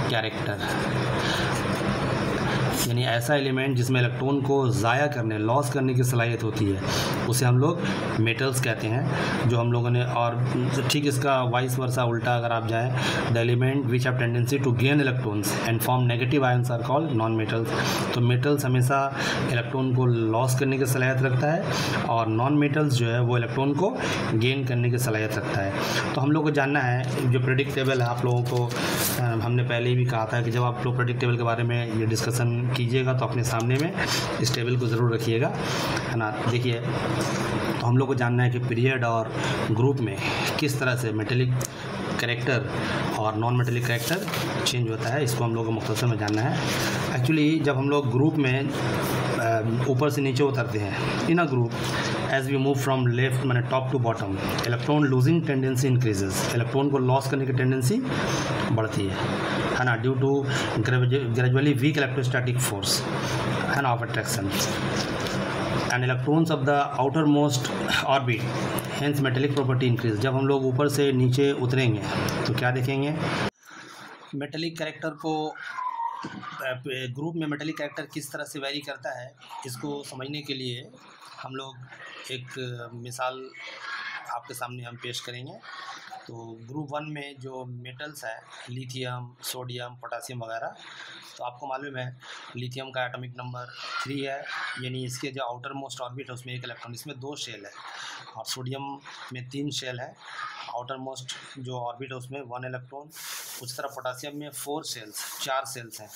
character यानी ऐसा एलिमेंट जिसमें इलेक्ट्रॉन को ज़ाया करने, लॉस करने की सलाहियत होती है, उसे हम लोग मेटल्स कहते हैं। जो हम लोगों ने, और ठीक इसका वाइस वर्सा उल्टा अगर आप जाएं, the element which have tendency to gain electrons and form negative ions are called non metals. तो मेटल्स हमेशा इलेक्ट्रॉन को लॉस करने की सलाहियत रखता है और नॉन मेटल्स जो है वो इलेक्ट्रॉन को गेन करने की सलाहियत रखता है। तो हम लोग को जानना है, जो पीरियोडिक टेबल है, आप लोगों को हमने पहले ही भी कहा था कि जब आप लोग पीरियोडिक टेबल के बारे में ये डिस्कशन कीजिएगा तो अपने सामने में इस टेबल को ज़रूर रखिएगा, है ना। देखिए, तो हम लोग को जानना है कि पीरियड और ग्रुप में किस तरह से मेटेलिक कैरेक्टर और नॉन मेटेलिक कैरेक्टर चेंज होता है, इसको हम लोग को मुख्तसर में जानना है। एक्चुअली जब हम लोग ग्रुप में ऊपर से नीचे उतरते हैं, in a group as we move from left माने top to bottom, electron losing tendency increases, electron को लॉस करने की टेंडेंसी बढ़ती है ना, due to gradually weak electrostatic force, है ना, of attraction and electrons of the outermost orbit, hence metallic property increase. जब हम लोग ऊपर से नीचे उतरेंगे तो क्या देखेंगे, मेटेलिक कैरेक्टर को, ग्रुप में मेटेलिक कैरेक्टर किस तरह से वेरी करता है, इसको समझने के लिए हम लोग एक मिसाल आपके सामने हम पेश करेंगे। तो ग्रुप 1 में जो मेटल्स है, लिथियम, सोडियम, पोटासियम वगैरह, तो आपको मालूम है लिथियम का एटॉमिक नंबर 3 है, यानी इसके जो आउटर मोस्ट ऑर्बिट है उसमें 1 इलेक्ट्रॉन, इसमें 2 शेल है, और सोडियम में 3 शेल है, आउटर मोस्ट जो ऑर्बिट है उसमें 1 इलेक्ट्रॉन। उस तरह पोटासियम में 4 सेल्स हैं,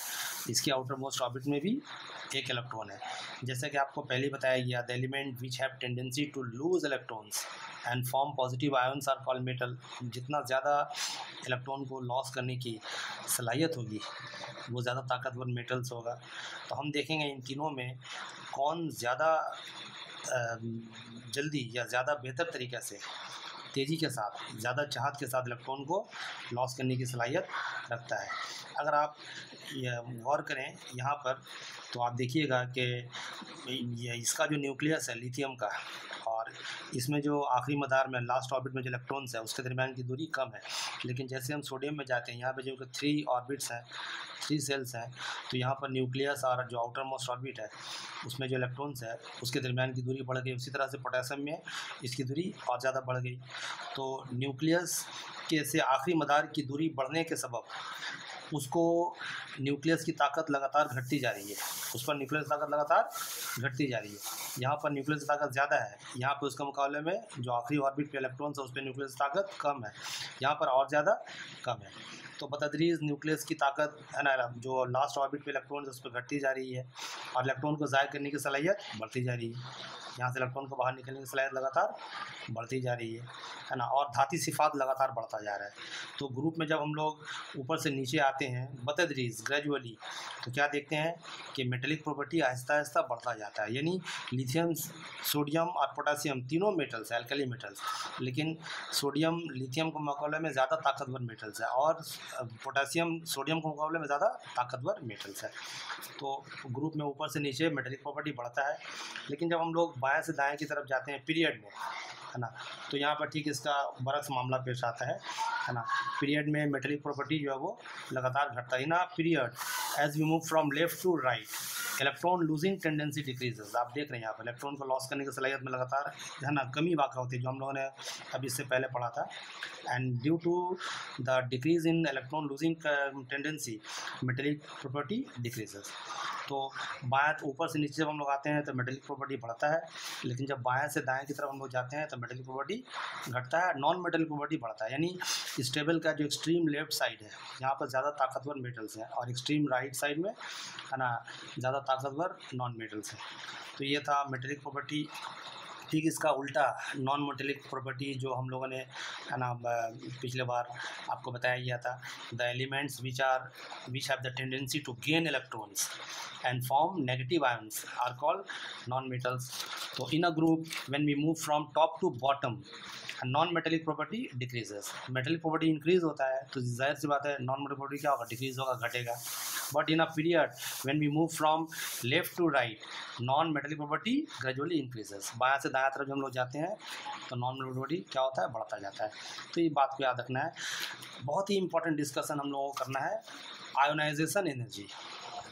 इसके आउटर मोस्ट ऑर्बिट में भी 1 इलेक्ट्रॉन है। जैसा कि आपको पहले बताया गया, the element which have tendency to lose electrons and form positive ions are called metal. जितना ज़्यादा इलेक्ट्रॉन को लॉस करने की सलाहियत होगी वो ज़्यादा ताकतवर मेटल्स होगा। तो हम देखेंगे इन तीनों में कौन ज़्यादा जल्दी या ज़्यादा बेहतर तरीक़े से, तेज़ी के साथ, ज़्यादा चाहत के साथ इलेक्ट्रॉन को लॉस करने की सलाहियत रखता है। अगर आप गौर करें यहाँ पर तो आप देखिएगा कि इसका जो न्यूक्लियस है लिथियम का, और इसमें जो आखिरी मदार में लास्ट ऑर्बिट में जो इलेक्ट्रॉन्स है उसके दरमियान की दूरी कम है। लेकिन जैसे हम सोडियम में जाते हैं, यहाँ पे जो 3 ऑर्बिट्स हैं, 3 सेल्स हैं, तो यहाँ पर न्यूक्लियस और जो आउटर मोस्ट ऑर्बिट है उसमें जो इलेक्ट्रॉन्स है उसके दरमियान की दूरी बढ़ गई। उसी तरह से पोटेशियम में इसकी दूरी और ज़्यादा बढ़ गई। तो न्यूक्लियस के से आखिरी मदार की दूरी बढ़ने के सबब उसको न्यूक्लियस की ताकत लगातार घटती जा रही है, उस पर न्यूक्लियस ताकत लगातार घटती जा रही है। यहाँ पर न्यूक्लियस ताकत ज़्यादा है, यहाँ पर उसके मुकाबले में जो आखिरी ऑर्बिट पे इलेक्ट्रॉन्स है उस पर न्यूक्लियस ताकत कम है, यहाँ पर और ज़्यादा कम है। तो बतदरीज न्यूक्लियस की ताकत है ना, जो लास्ट ऑर्बिट पे इलेक्ट्रॉन है उस पर घटती जा रही है और इलेक्ट्रॉन को ज़ाया करने की सलाहियत बढ़ती जा रही है। यहाँ से इलेक्ट्रॉन को बाहर निकलने की सलाहियत लगातार बढ़ती जा रही है ना, और धाती सिफात लगातार बढ़ता जा रहा है। तो ग्रुप में जब हम लोग ऊपर से नीचे आते हैं बतदरीज ग्रेजुअली, तो क्या देखते हैं कि मेटेलिक प्रॉपर्टी आहिस्ता आहिस्ता बढ़ता जाता है। यानी लिथियम, सोडियम और पोटासियम तीनों मेटल्स हैं, एल्कली मेटल्स, लेकिन सोडियम लिथियम के मुकाबले में ज़्यादा ताकतवर मेटल्स है और पोटासियम सोडियम के मुकाबले में ज़्यादा ताकतवर मेटल्स है। तो ग्रुप में ऊपर से नीचे मेटेलिक प्रॉपर्टी बढ़ता है। लेकिन जब हम लोग बाएं से दाएं की तरफ जाते हैं पीरियड में, है ना, तो यहाँ पर ठीक इसका बरक्स मामला पेश आता है ना। पीरियड में मेटेलिक प्रॉपर्टी जो है वो लगातार घटता है ना। Period as we move from left to right, electron losing tendency decreases. आप देख रहे हैं यहाँ पर इलेक्ट्रॉन को लॉस करने की सलाहियत में लगातार है ना कमी वाक़ होती है, जो हम लोगों ने अभी इससे पहले पढ़ा था। And due to the decrease in electron losing tendency metallic property decreases. तो बाएं ऊपर से नीचे जब हम लोग आते हैं तो मेटेलिक प्रॉपर्टी बढ़ता है, लेकिन जब बाएं से दाएं की तरफ हम लोग जाते हैं तो मेटेलिक प्रॉपर्टी घटता है, नॉन मेटेलिक प्रॉपर्टी बढ़ता है। यानी इस टेबल का जो एक्सट्रीम लेफ्ट साइड है यहाँ पर ज़्यादा ताकतवर मेटल्स हैं और एक्सट्रीम राइट साइड में है ना ज़्यादा ताकतवर नॉन मेटल्स हैं। तो ये था मेटेलिक प्रॉपर्टी। ठीक इसका उल्टा नॉन मेटेलिक प्रॉपर्टी जो हम लोगों ने है ना पिछले बार आपको बताया गया था, the elements which have the tendency to gain electrons and form negative ions are called non-metals. So in a group when we move from top to bottom, a non-metallic property decreases. Metallic property increase होता है तो जाहिर सी बात है non-metallic property क्या होगा, decrease होगा, घटेगा। But in a period when we move from left to right, non-metallic property gradually increases. बायां से दायां तरफ जब हम लोग जाते हैं तो non-metallic property क्या होता है, बढ़ता जाता है। तो ये बात को याद रखना है। बहुत ही इंपॉर्टेंट डिस्कशन हम लोगों को करना है आयोनाइजेशन एनर्जी।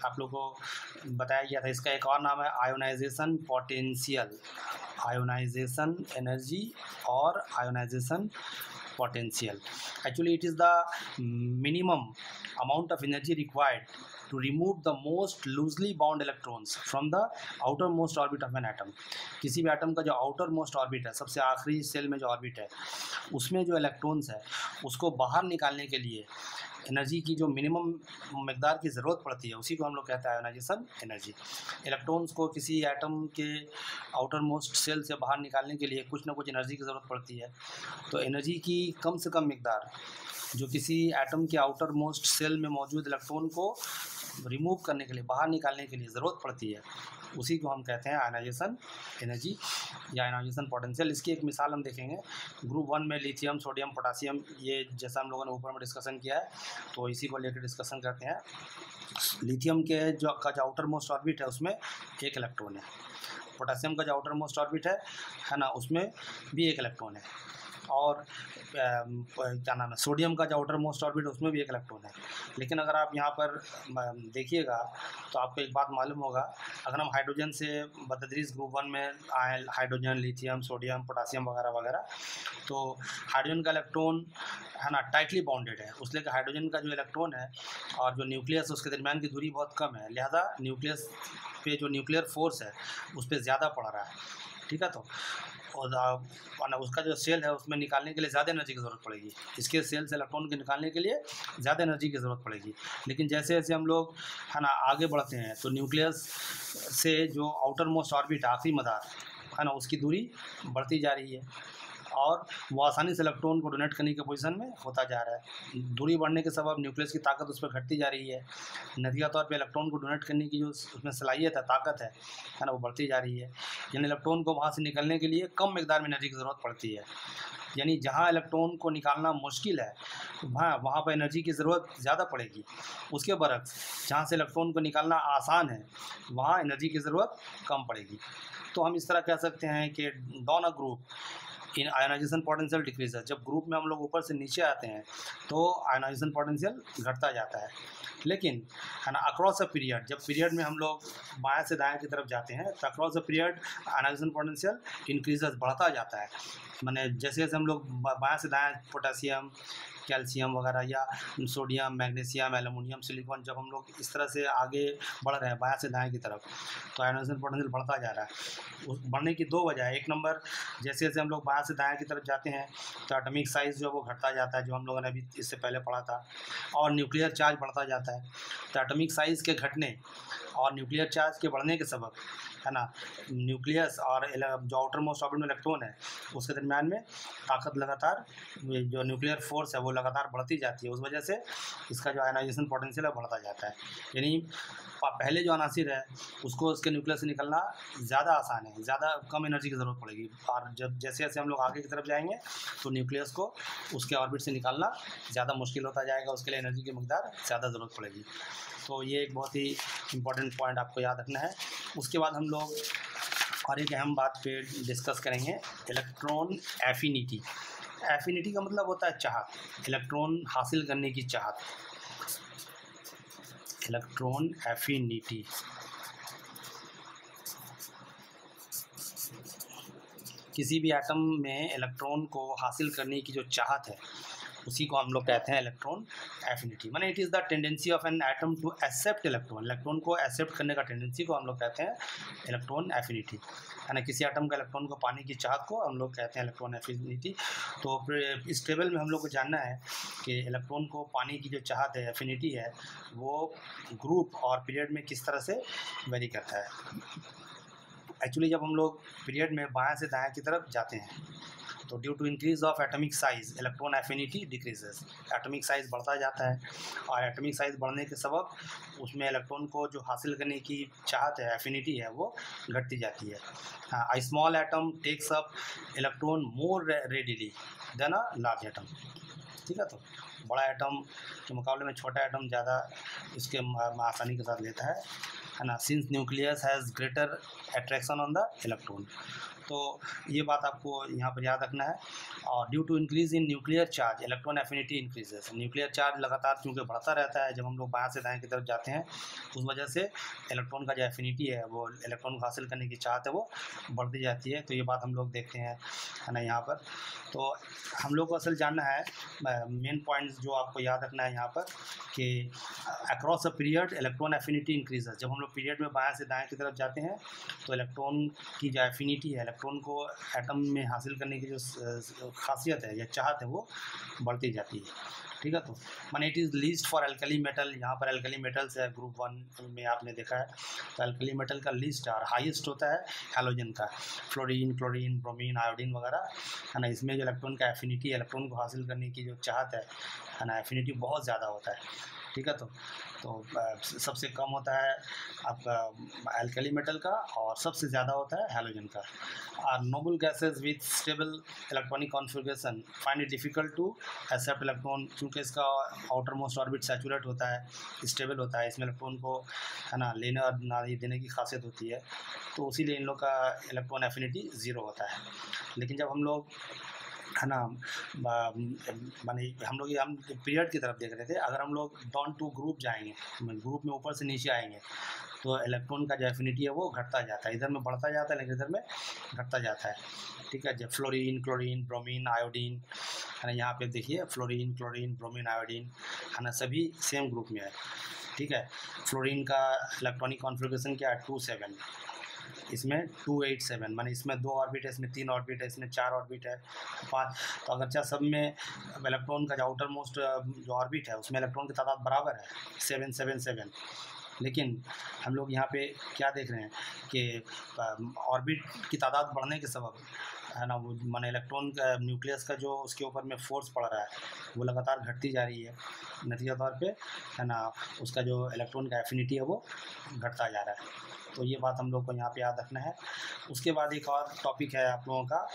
आप लोगों को बताया गया था इसका एक और नाम है आयोनाइजेशन पोटेंशियल, आयोनाइजेशन एनर्जी और ionization potential. Actually it is the minimum amount of energy required to remove the most loosely bound electrons from the outermost orbit of an atom। किसी भी एटम का जो आउटर मोस्ट ऑर्बिट है, सबसे आखिरी cell में जो ऑर्बिट है, उसमें जो इलेक्ट्रॉन्स है उसको बाहर निकालने के लिए एनर्जी की जो मिनिमम मकदार की ज़रूरत पड़ती है उसी को हम लोग कहते हैं आयोनाइजेशन एनर्जी। इलेक्ट्रॉन्स को किसी एटम के आउटर मोस्ट सेल से बाहर निकालने के लिए कुछ ना कुछ एनर्जी की ज़रूरत पड़ती है। तो एनर्जी की कम से कम मकदार जो किसी एटम के आउटर मोस्ट सेल में मौजूद इलेक्ट्रॉन को रिमूव करने के लिए, बाहर निकालने के लिए ज़रूरत पड़ती है, उसी को हम कहते हैं आयोनाइजेशन एनर्जी या आयोनाइजेशन पोटेंशियल। इसकी एक मिसाल हम देखेंगे। ग्रुप 1 में लिथियम, सोडियम, पोटासियम, ये जैसा हम लोगों ने ऊपर में डिस्कशन किया है तो इसी को लेकर डिस्कशन करते हैं। लिथियम के जो आउटर मोस्ट ऑर्बिट है उसमें एक इलेक्ट्रॉन है, पोटासियम का जो आउटर मोस्ट ऑर्बिट है ना उसमें भी एक इलेक्ट्रॉन है, और क्या नाम है सोडियम का जो आउटर मोस्ट ऑर्बिट है उसमें भी एक इलेक्ट्रॉन है। लेकिन अगर आप यहाँ पर देखिएगा तो आपको एक बात मालूम होगा, अगर हम हाइड्रोजन से बतदरीज ग्रुप 1 में आए, हाइड्रोजन, लिथियम, सोडियम, पोटासियम वगैरह वगैरह, तो हाइड्रोजन का इलेक्ट्रॉन है ना टाइटली बाउंडेड है, उसलिए हाइड्रोजन का जो इलेक्ट्रॉन है और जो न्यूक्लियस उसके दरमियान की दूरी बहुत कम है, लिहाजा न्यूक्लियस पे जो न्यूक्लियर फोर्स है उस पर ज़्यादा पड़ रहा है। ठीक है, तो और उसका जो सेल है उसमें निकालने के लिए ज़्यादा एनर्जी की ज़रूरत पड़ेगी, इसके सेल से इलेक्ट्रॉन के निकालने के लिए ज़्यादा एनर्जी की ज़रूरत पड़ेगी। लेकिन जैसे जैसे हम लोग है ना आगे बढ़ते हैं तो न्यूक्लियस से जो आउटर मोस्ट ऑर्बिट आखिरी मदार है ना उसकी दूरी बढ़ती जा रही है और वो आसानी से इलेक्ट्रॉन को डोनेट करने की पोजीशन में होता जा रहा है। दूरी बढ़ने के सबब न्यूक्लियस की ताकत उस पर घटती जा रही है, नतीजा तौर पे इलेक्ट्रॉन को डोनेट करने की जो उसमें सलाहियत है, ताकत है ना, वो बढ़ती जा रही है। यानी इलेक्ट्रॉन को वहाँ से निकलने के लिए कम मकदार में एनर्जी की ज़रूरत पड़ती है। यानी जहाँ इलेक्ट्रॉन को निकालना मुश्किल है वहाँ पर एनर्जी की ज़रूरत ज़्यादा पड़ेगी, उसके बरक्स जहाँ से इलेक्ट्रॉन को निकालना आसान है वहाँ एनर्जी की ज़रूरत कम पड़ेगी। तो हम इस तरह कह सकते हैं कि down a group in ionization potential decreases. जब ग्रुप में हम लोग ऊपर से नीचे आते हैं तो आयोनाइजेशन पोटेंशियल घटता जाता है, लेकिन है ना अक्रॉस अ पीरियड, जब पीरियड में हम लोग बाएं से दाएं की तरफ जाते हैं तो across a period ionization potential increases, बढ़ता जाता है। माने जैसे जैसे हम लोग बाएं से दाएं पोटेशियम, कैल्शियम वगैरह या सोडियम, मैग्नीशियम, एल्युमिनियम, सिलिकॉन, जब हम लोग इस तरह से आगे बढ़ रहे हैं बाएं से दाएं की तरफ तो आयोनाइजेशन पोटेंशियल बढ़ता जा रहा है। बढ़ने की दो वजह है। एक नंबर, जैसे जैसे हम लोग बाएं से दाएं की तरफ जाते हैं तो एटॉमिक साइज़ जो है वो घटता जाता है, जो हम लोगों ने अभी इससे पहले पढ़ा था, और न्यूक्लियर चार्ज बढ़ता जाता है। तो एटॉमिक साइज़ के घटने और न्यूक्लियर चार्ज के बढ़ने के सबब है ना न्यूक्लियस और जो आउटर मोस्ट ऑर्बिट में इलेक्ट्रॉन है उसके दरमियान में ताकत लगातार, जो न्यूक्लियर फोर्स है वो लगातार बढ़ती जाती है। उस वजह से इसका जो आयोनाइजेशन पोटेंशियल है बढ़ता जाता है। यानी पहले जो अनासिर है उसको उसके न्यूक्लियस से निकलना ज़्यादा आसान है, ज़्यादा कम एनर्जी की ज़रूरत पड़ेगी, और जब जैसे जैसे हम लोग आगे की तरफ जाएंगे तो न्यूक्लियस को उसके ऑर्बिट से निकालना ज़्यादा मुश्किल होता जाएगा, उसके लिए एनर्जी की मकदार ज़्यादा ज़रूरत पड़ेगी। तो ये एक बहुत ही इम्पॉर्टेंट पॉइंट आपको याद रखना है। उसके बाद हम लोग और एक अहम बात पे डिस्कस करेंगे, इलेक्ट्रॉन एफिनिटी। एफिनिटी का मतलब होता है चाहत, इलेक्ट्रॉन हासिल करने की चाहत, इलेक्ट्रॉन एफिनिटी। किसी भी एटम में इलेक्ट्रॉन को हासिल करने की जो चाहत है उसी को हम लोग कहते हैं इलेक्ट्रॉन एफिनिटी। माने it is the tendency of an atom to accept electron, electron को एक्सेप्ट करने का टेंडेंसी को हम लोग कहते हैं इलेक्ट्रॉन एफिनिटी, है ना। किसी एटम का इलेक्ट्रॉन को पाने की चाहत को हम लोग कहते हैं इलेक्ट्रॉन एफिनिटी। तो इस टेबल में हम लोग को जानना है कि इलेक्ट्रॉन को पाने की जो चाहत है, एफिनिटी है, वो ग्रुप और पीरियड में किस तरह से वेरी करता है। एक्चुअली जब हम लोग पीरियड में बाएं से दाएं की तरफ जाते हैं तो due to increase of atomic size electron affinity decreases, atomic size बढ़ता जाता है और एटॉमिक साइज बढ़ने के सबब उसमें इलेक्ट्रॉन को जो हासिल करने की चाहत है, एफिनिटी है, वो घटती जाती है। हाँ, small atom takes up electron more readily than a large atom, ठीक है। तो बड़ा एटम के मुकाबले में छोटा एटम ज़्यादा इसके आसानी के साथ लेता है ना। Since nucleus has greater attraction on the electron, तो ये बात आपको यहाँ पर याद रखना है। और due to increase in nuclear charge electron affinity increases, nuclear charge लगातार क्योंकि बढ़ता रहता है जब हम लोग बाएं से दाएं की तरफ जाते हैं, उस वजह से इलेक्ट्रॉन का जो एफिनिटी है, वो इलेक्ट्रॉन को हासिल करने की चाहत है, वो बढ़ती जाती है। तो ये बात हम लोग देखते हैं, है ना, यहाँ पर। तो हम लोग को असल जानना है, मेन पॉइंट्स जो आपको याद रखना है यहाँ पर, कि across a period electron affinity increases. जब हम लोग पीरियड में बाएं से दाएं की तरफ जाते हैं तो इलेक्ट्रॉन की जो एफिनिटी है, इलेक्ट्रॉन को एटम में हासिल करने की जो खासियत है या चाहत है, वो बढ़ती जाती है, ठीक है। तो माने it is least for alkali metal, यहाँ पर एल्कली मेटल्स है, ग्रुप 1 में आपने देखा है। तो एल्कली मेटल का लिस्ट और हाईएस्ट होता है हैलोजन का, फ्लोरीन, क्लोरीन, ब्रोमीन, आयोडीन वगैरह, है ना। इसमें जो इलेक्ट्रॉन का एफिनिटी, इलेक्ट्रॉन को हासिल करने की जो चाहत है ना, एफिनिटी बहुत ज़्यादा होता है, ठीक है। तो सबसे कम होता है आपका एल्कली मेटल का और सबसे ज़्यादा होता है हैलोजन का। और noble gases with stable electronic configuration find it difficult to accept electron, क्योंकि इसका आउटर मोस्ट ऑर्बिट सैचुरेट होता है, स्टेबल होता है, इसमें इलेक्ट्रॉन को, है ना, लेने और ना देने की खासियत होती है। तो इसीलिए इन लोग का इलेक्ट्रॉन एफिनिटी 0 होता है। लेकिन जब हम लोग, है ना, माने हम पीरियड की तरफ देख रहे थे, अगर हम लोग डाउन टू ग्रुप जाएंगे, ग्रुप में ऊपर से नीचे आएंगे, तो इलेक्ट्रॉन का जो एफिनिटी है वो घटता जाता है, इधर में बढ़ता जाता है लेकिन इधर में घटता जाता है, ठीक है। जब फ्लोरीन, क्लोरीन, ब्रोमीन, आयोडीन, है ना, यहाँ पे देखिए फ्लोरीन, क्लोरीन, ब्रोमीन, आयोडीन, है ना, सभी सेम ग्रुप में है, ठीक है। फ्लोरीन का इलेक्ट्रॉनिक कॉन्फ़िगरेशन क्या है, 2-7, इसमें 2-8-7, माने इसमें 2 ऑर्बिट है, इसमें 3 ऑर्बिट है, इसमें 4 ऑर्बिट है, 5। तो अगरचे सब में इलेक्ट्रॉन का जो आउटर मोस्ट जो ऑर्बिट है उसमें इलेक्ट्रॉन की तादाद बराबर है, 7-7-7। लेकिन हम लोग यहाँ पे क्या देख रहे हैं कि ऑर्बिट की तादाद बढ़ने के सबब, है ना, वो माने इलेक्ट्रॉन का न्यूक्लियस का जो उसके ऊपर में फोर्स पड़ रहा है वो लगातार घटती जा रही है, नतीजा तौर पे, है ना, उसका जो इलेक्ट्रॉन का एफिनिटी है वो घटता जा रहा है। तो ये बात हम लोग को यहाँ पे याद रखना है। उसके बाद एक और टॉपिक है आप लोगों का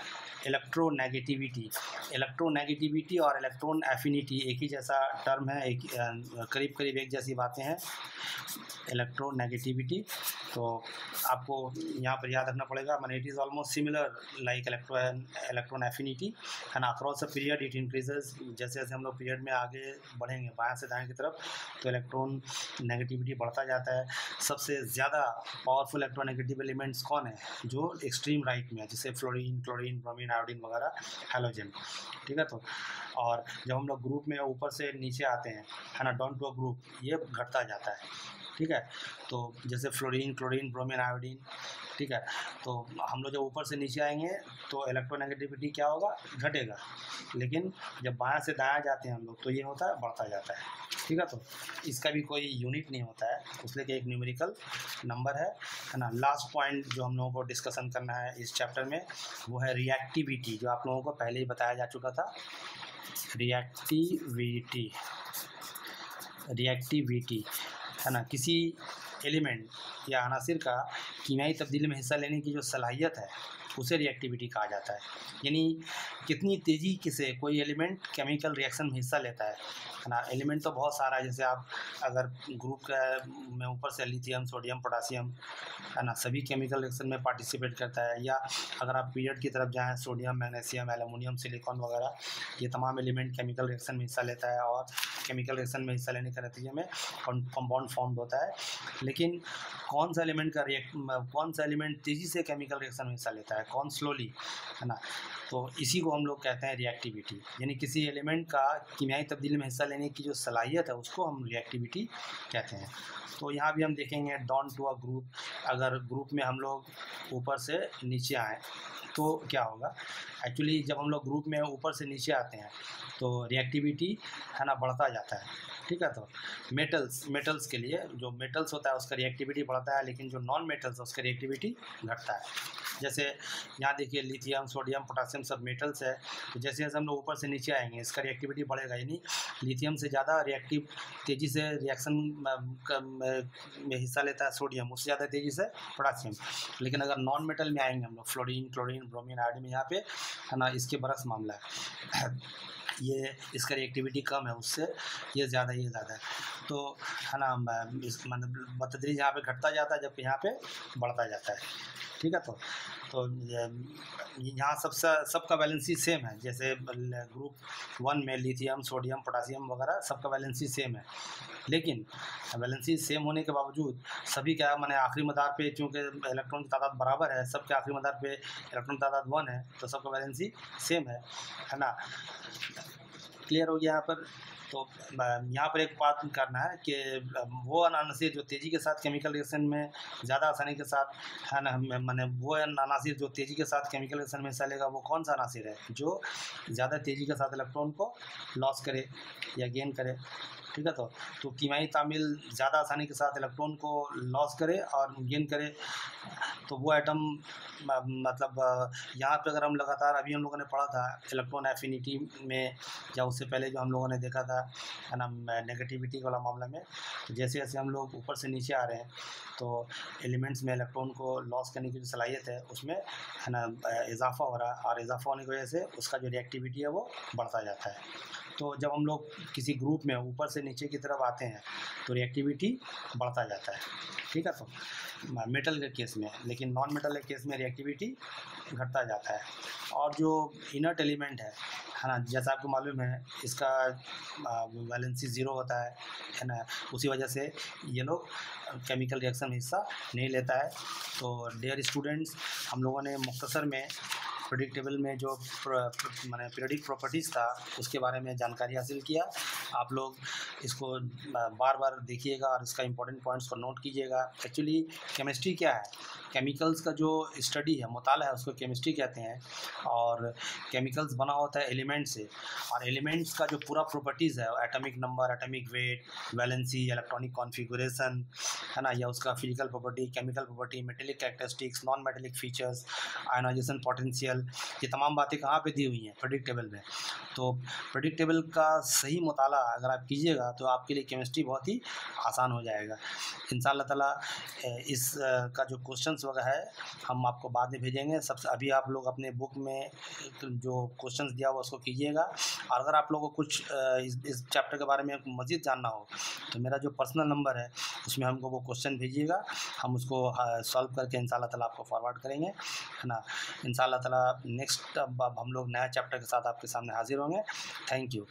इलेक्ट्रोनेगेटिविटी। इलेक्ट्रोनेगेटिविटी और इलेक्ट्रॉन एफिनिटी एक ही जैसा टर्म है, एक करीब करीब एक जैसी बातें हैं, इलेक्ट्रोनेगेटिविटी। तो आपको यहाँ पर याद रखना पड़ेगा, माने it is almost similar like electron affinity, है ना। Across a period it increases, जैसे जैसे हम लोग पीरियड में आगे बढ़ेंगे बाएं से दाएं की तरफ, तो इलेक्ट्रॉन नेगेटिविटी बढ़ता जाता है। सबसे ज़्यादा पावरफुल इलेक्ट्रोनेगेटिव एलिमेंट्स कौन है, जो एक्सट्रीम राइट में है, जैसे फ्लोरीन, क्लोरीन, ब्रोमीन, आयोडीन वगैरह, हैलोजन, ठीक है। तो और जब हम लोग ग्रुप में ऊपर से नीचे आते हैं, है ना, डाउन टू अ ग्रुप, ये घटता जाता है, ठीक है। तो जैसे फ्लोरीन, क्लोरीन, ब्रोमीन, आयोडीन, ठीक है। तो हम लोग जब ऊपर से नीचे आएंगे तो इलेक्ट्रोनेगेटिविटी क्या होगा, घटेगा। लेकिन जब बाएं से दाएं जाते हैं हम लोग तो ये होता है, बढ़ता जाता है, ठीक है। तो इसका भी कोई यूनिट नहीं होता है, उसलिए कि एक न्यूमेरिकल नंबर है ना। लास्ट पॉइंट जो हम लोगों को डिस्कशन करना है इस चैप्टर में वो है रिएक्टिविटी, जो आप लोगों को पहले ही बताया जा चुका था। रिएक्टिविटी, है ना, किसी एलिमेंट या अनासिर का कीमियाई तब्दीली में हिस्सा लेने की जो सलाहियत है उसे रिएक्टिविटी कहा जाता है। यानी कितनी तेज़ी से कोई एलिमेंट केमिकल रिएक्शन में हिस्सा लेता है है ना। एलिमेंट तो बहुत सारा है, जैसे आप अगर ग्रुप का में ऊपर से लिथियम, सोडियम, पोटासियम, है ना, सभी केमिकल रिएक्शन में पार्टिसिपेट करता है। या अगर आप पीरियड की तरफ जाएँ, सोडियम, मैग्नीशियम, एल्युमिनियम, सिलिकॉन वगैरह, ये तमाम एलिमेंट केमिकल रिएक्शन में हिस्सा लेता है और केमिकल रिएक्शन में हिस्सा लेने के नतीजे में कंपाउंड फॉर्म्ड होता है। लेकिन कौन सा एलिमेंट तेज़ी से केमिकल रिएक्शन में हिस्सा लेता है, कौन स्लोली, है ना। तो इसी को हम लोग कहते हैं रिएक्टिविटी, यानी किसी एलिमेंट का कीमियाई तब्दीली में हिस्सा लेने की जो सलाहियत है उसको हम रिएक्टिविटी कहते हैं। तो यहाँ भी हम देखेंगे डाउन टू अ ग्रुप, अगर ग्रुप में हम लोग ऊपर से नीचे आएँ तो क्या होगा। एक्चुअली जब हम लोग ग्रुप में ऊपर से नीचे आते हैं तो रिएक्टिविटी, है ना, बढ़ता जाता है, ठीक है। तो मेटल्स के लिए जो मेटल्स होता है उसका रिएक्टिविटी बढ़ता है, लेकिन जो नॉन मेटल्स है उसका रिएक्टिविटी घटता है। जैसे यहाँ देखिए लिथियम, सोडियम, पोटासियम सब मेटल्स है, तो जैसे जैसे हम लोग ऊपर से नीचे आएंगे इसका रिएक्टिविटी बढ़ेगा, यानी लिथियम से ज़्यादा रिएक्टिव तेज़ी से रिएक्शन में हिस्सा लेता है सोडियम, उससे ज़्यादा तेज़ी से पोटासियम। लेकिन अगर नॉन मेटल में आएंगे हम लोग, फ्लोरीन, क्लोरीन, ब्रोमीन, आयोडीन, यहाँ पे, है ना, इसके बरस मामला है ये इसका रिएक्टिविटी कम है, उससे ये ज़्यादा है। तो है ना, इस मतलब बतदरीज यहाँ पे घटता जाता है जबकि यहाँ पे बढ़ता जाता है, ठीक है। तो यहाँ सबका वैलेंसी सेम है, जैसे ग्रुप 1 में लिथियम, सोडियम, पोटासियम वगैरह सबका वैलेंसी सेम है। लेकिन वैलेंसी सेम होने के बावजूद सभी क्या माने आखिरी मदार पे, चूँकि इलेक्ट्रॉन की तादाद बराबर है, सबके आखिरी मदार पे इलेक्ट्रॉन की तादाद 1 है, तो सबका वैलेंसी सेम है ना। क्लियर हो गया यहाँ पर। तो यहाँ पर एक बात करना है कि वो अनासिर जो तेज़ी के साथ केमिकल रिएक्शन में ज़्यादा आसानी के साथ, है ना, माने वो अनासिर जो तेज़ी के साथ केमिकल रिएक्शन में हिस्सा लेगा वो कौन सा अनासिर है जो ज़्यादा तेज़ी के साथ इलेक्ट्रॉन को लॉस करे या गेन करे, ठीक है। तो कीमियाई तामील ज़्यादा आसानी के साथ इलेक्ट्रॉन को लॉस करे और गेन करे, तो वो एटम मतलब यहाँ पे अगर हम लगातार अभी हम लोगों ने पढ़ा था इलेक्ट्रॉन एफिनिटी में, या उससे पहले जो हम लोगों ने देखा था, है ना, नेगेटिविटी वाला मामला में, तो जैसे जैसे हम लोग ऊपर से नीचे आ रहे हैं तो एलिमेंट्स में इलेक्ट्रॉन को लॉस करने की जो सलाहियत है उसमें, है ना, इजाफा हो रहा है, और इजाफा होने की वजह से उसका जो रिएक्टिविटी है वो बढ़ता जाता है। तो जब हम लोग किसी ग्रुप में ऊपर से नीचे की तरफ आते हैं तो रिएक्टिविटी बढ़ता जाता है, ठीक है। तो मेटल के केस में, लेकिन नॉन मेटल के केस में रिएक्टिविटी घटता जाता है। और जो इनर्ट एलिमेंट है ना, जैसा आपको मालूम है इसका वैलेंसी 0 होता है ना, उसी वजह से ये लोग केमिकल रिएक्शन में हिस्सा नहीं लेता है। तो डियर स्टूडेंट्स, हम लोगों ने मुख्तसर में पीरियोडिक टेबल में जो माने पीरियोडिक प्रॉपर्टीज़ था उसके बारे में जानकारी हासिल किया। आप लोग इसको बार बार देखिएगा और इसका इंपॉर्टेंट पॉइंट्स को नोट कीजिएगा। एक्चुअली केमिस्ट्री क्या है, केमिकल्स का जो स्टडी है, मुताला है, उसको केमिस्ट्री कहते हैं। और केमिकल्स बना होता है एलिमेंट से, और एलिमेंट्स का जो पूरा प्रॉपर्टीज़ है, atomic number, atomic wait, valency, electronic configuration, है ना, या उसका physical property, chemical property, metallic characteristics, non metallic features, ionization potential, ये तमाम बातें कहाँ पे दी हुई हैं, पीरियोडिक टेबल में। तो पीरियोडिक टेबल का सही मुताला अगर आप कीजिएगा तो आपके लिए केमिस्ट्री बहुत ही आसान हो जाएगा इंशाअल्लाह ताला। इस का जो क्वेश्चंस वगैरह है हम आपको बाद में भेजेंगे। सबसे अभी आप लोग अपने बुक में जो क्वेश्चंस दिया हुआ उसको कीजिएगा। और अगर आप लोगों को कुछ इस चैप्टर के बारे में मज़ीद जानना हो तो मेरा जो पर्सनल नंबर है उसमें हमको वो क्वेश्चन भेजिएगा, हम उसको सॉल्व करके इंशाअल्लाह ताला आपको फॉरवर्ड करेंगे, है ना। इंशाअल्लाह ताला नेक्स्ट अब हम लोग नया चैप्टर के साथ आपके सामने हाजिर होंगे। Thank you.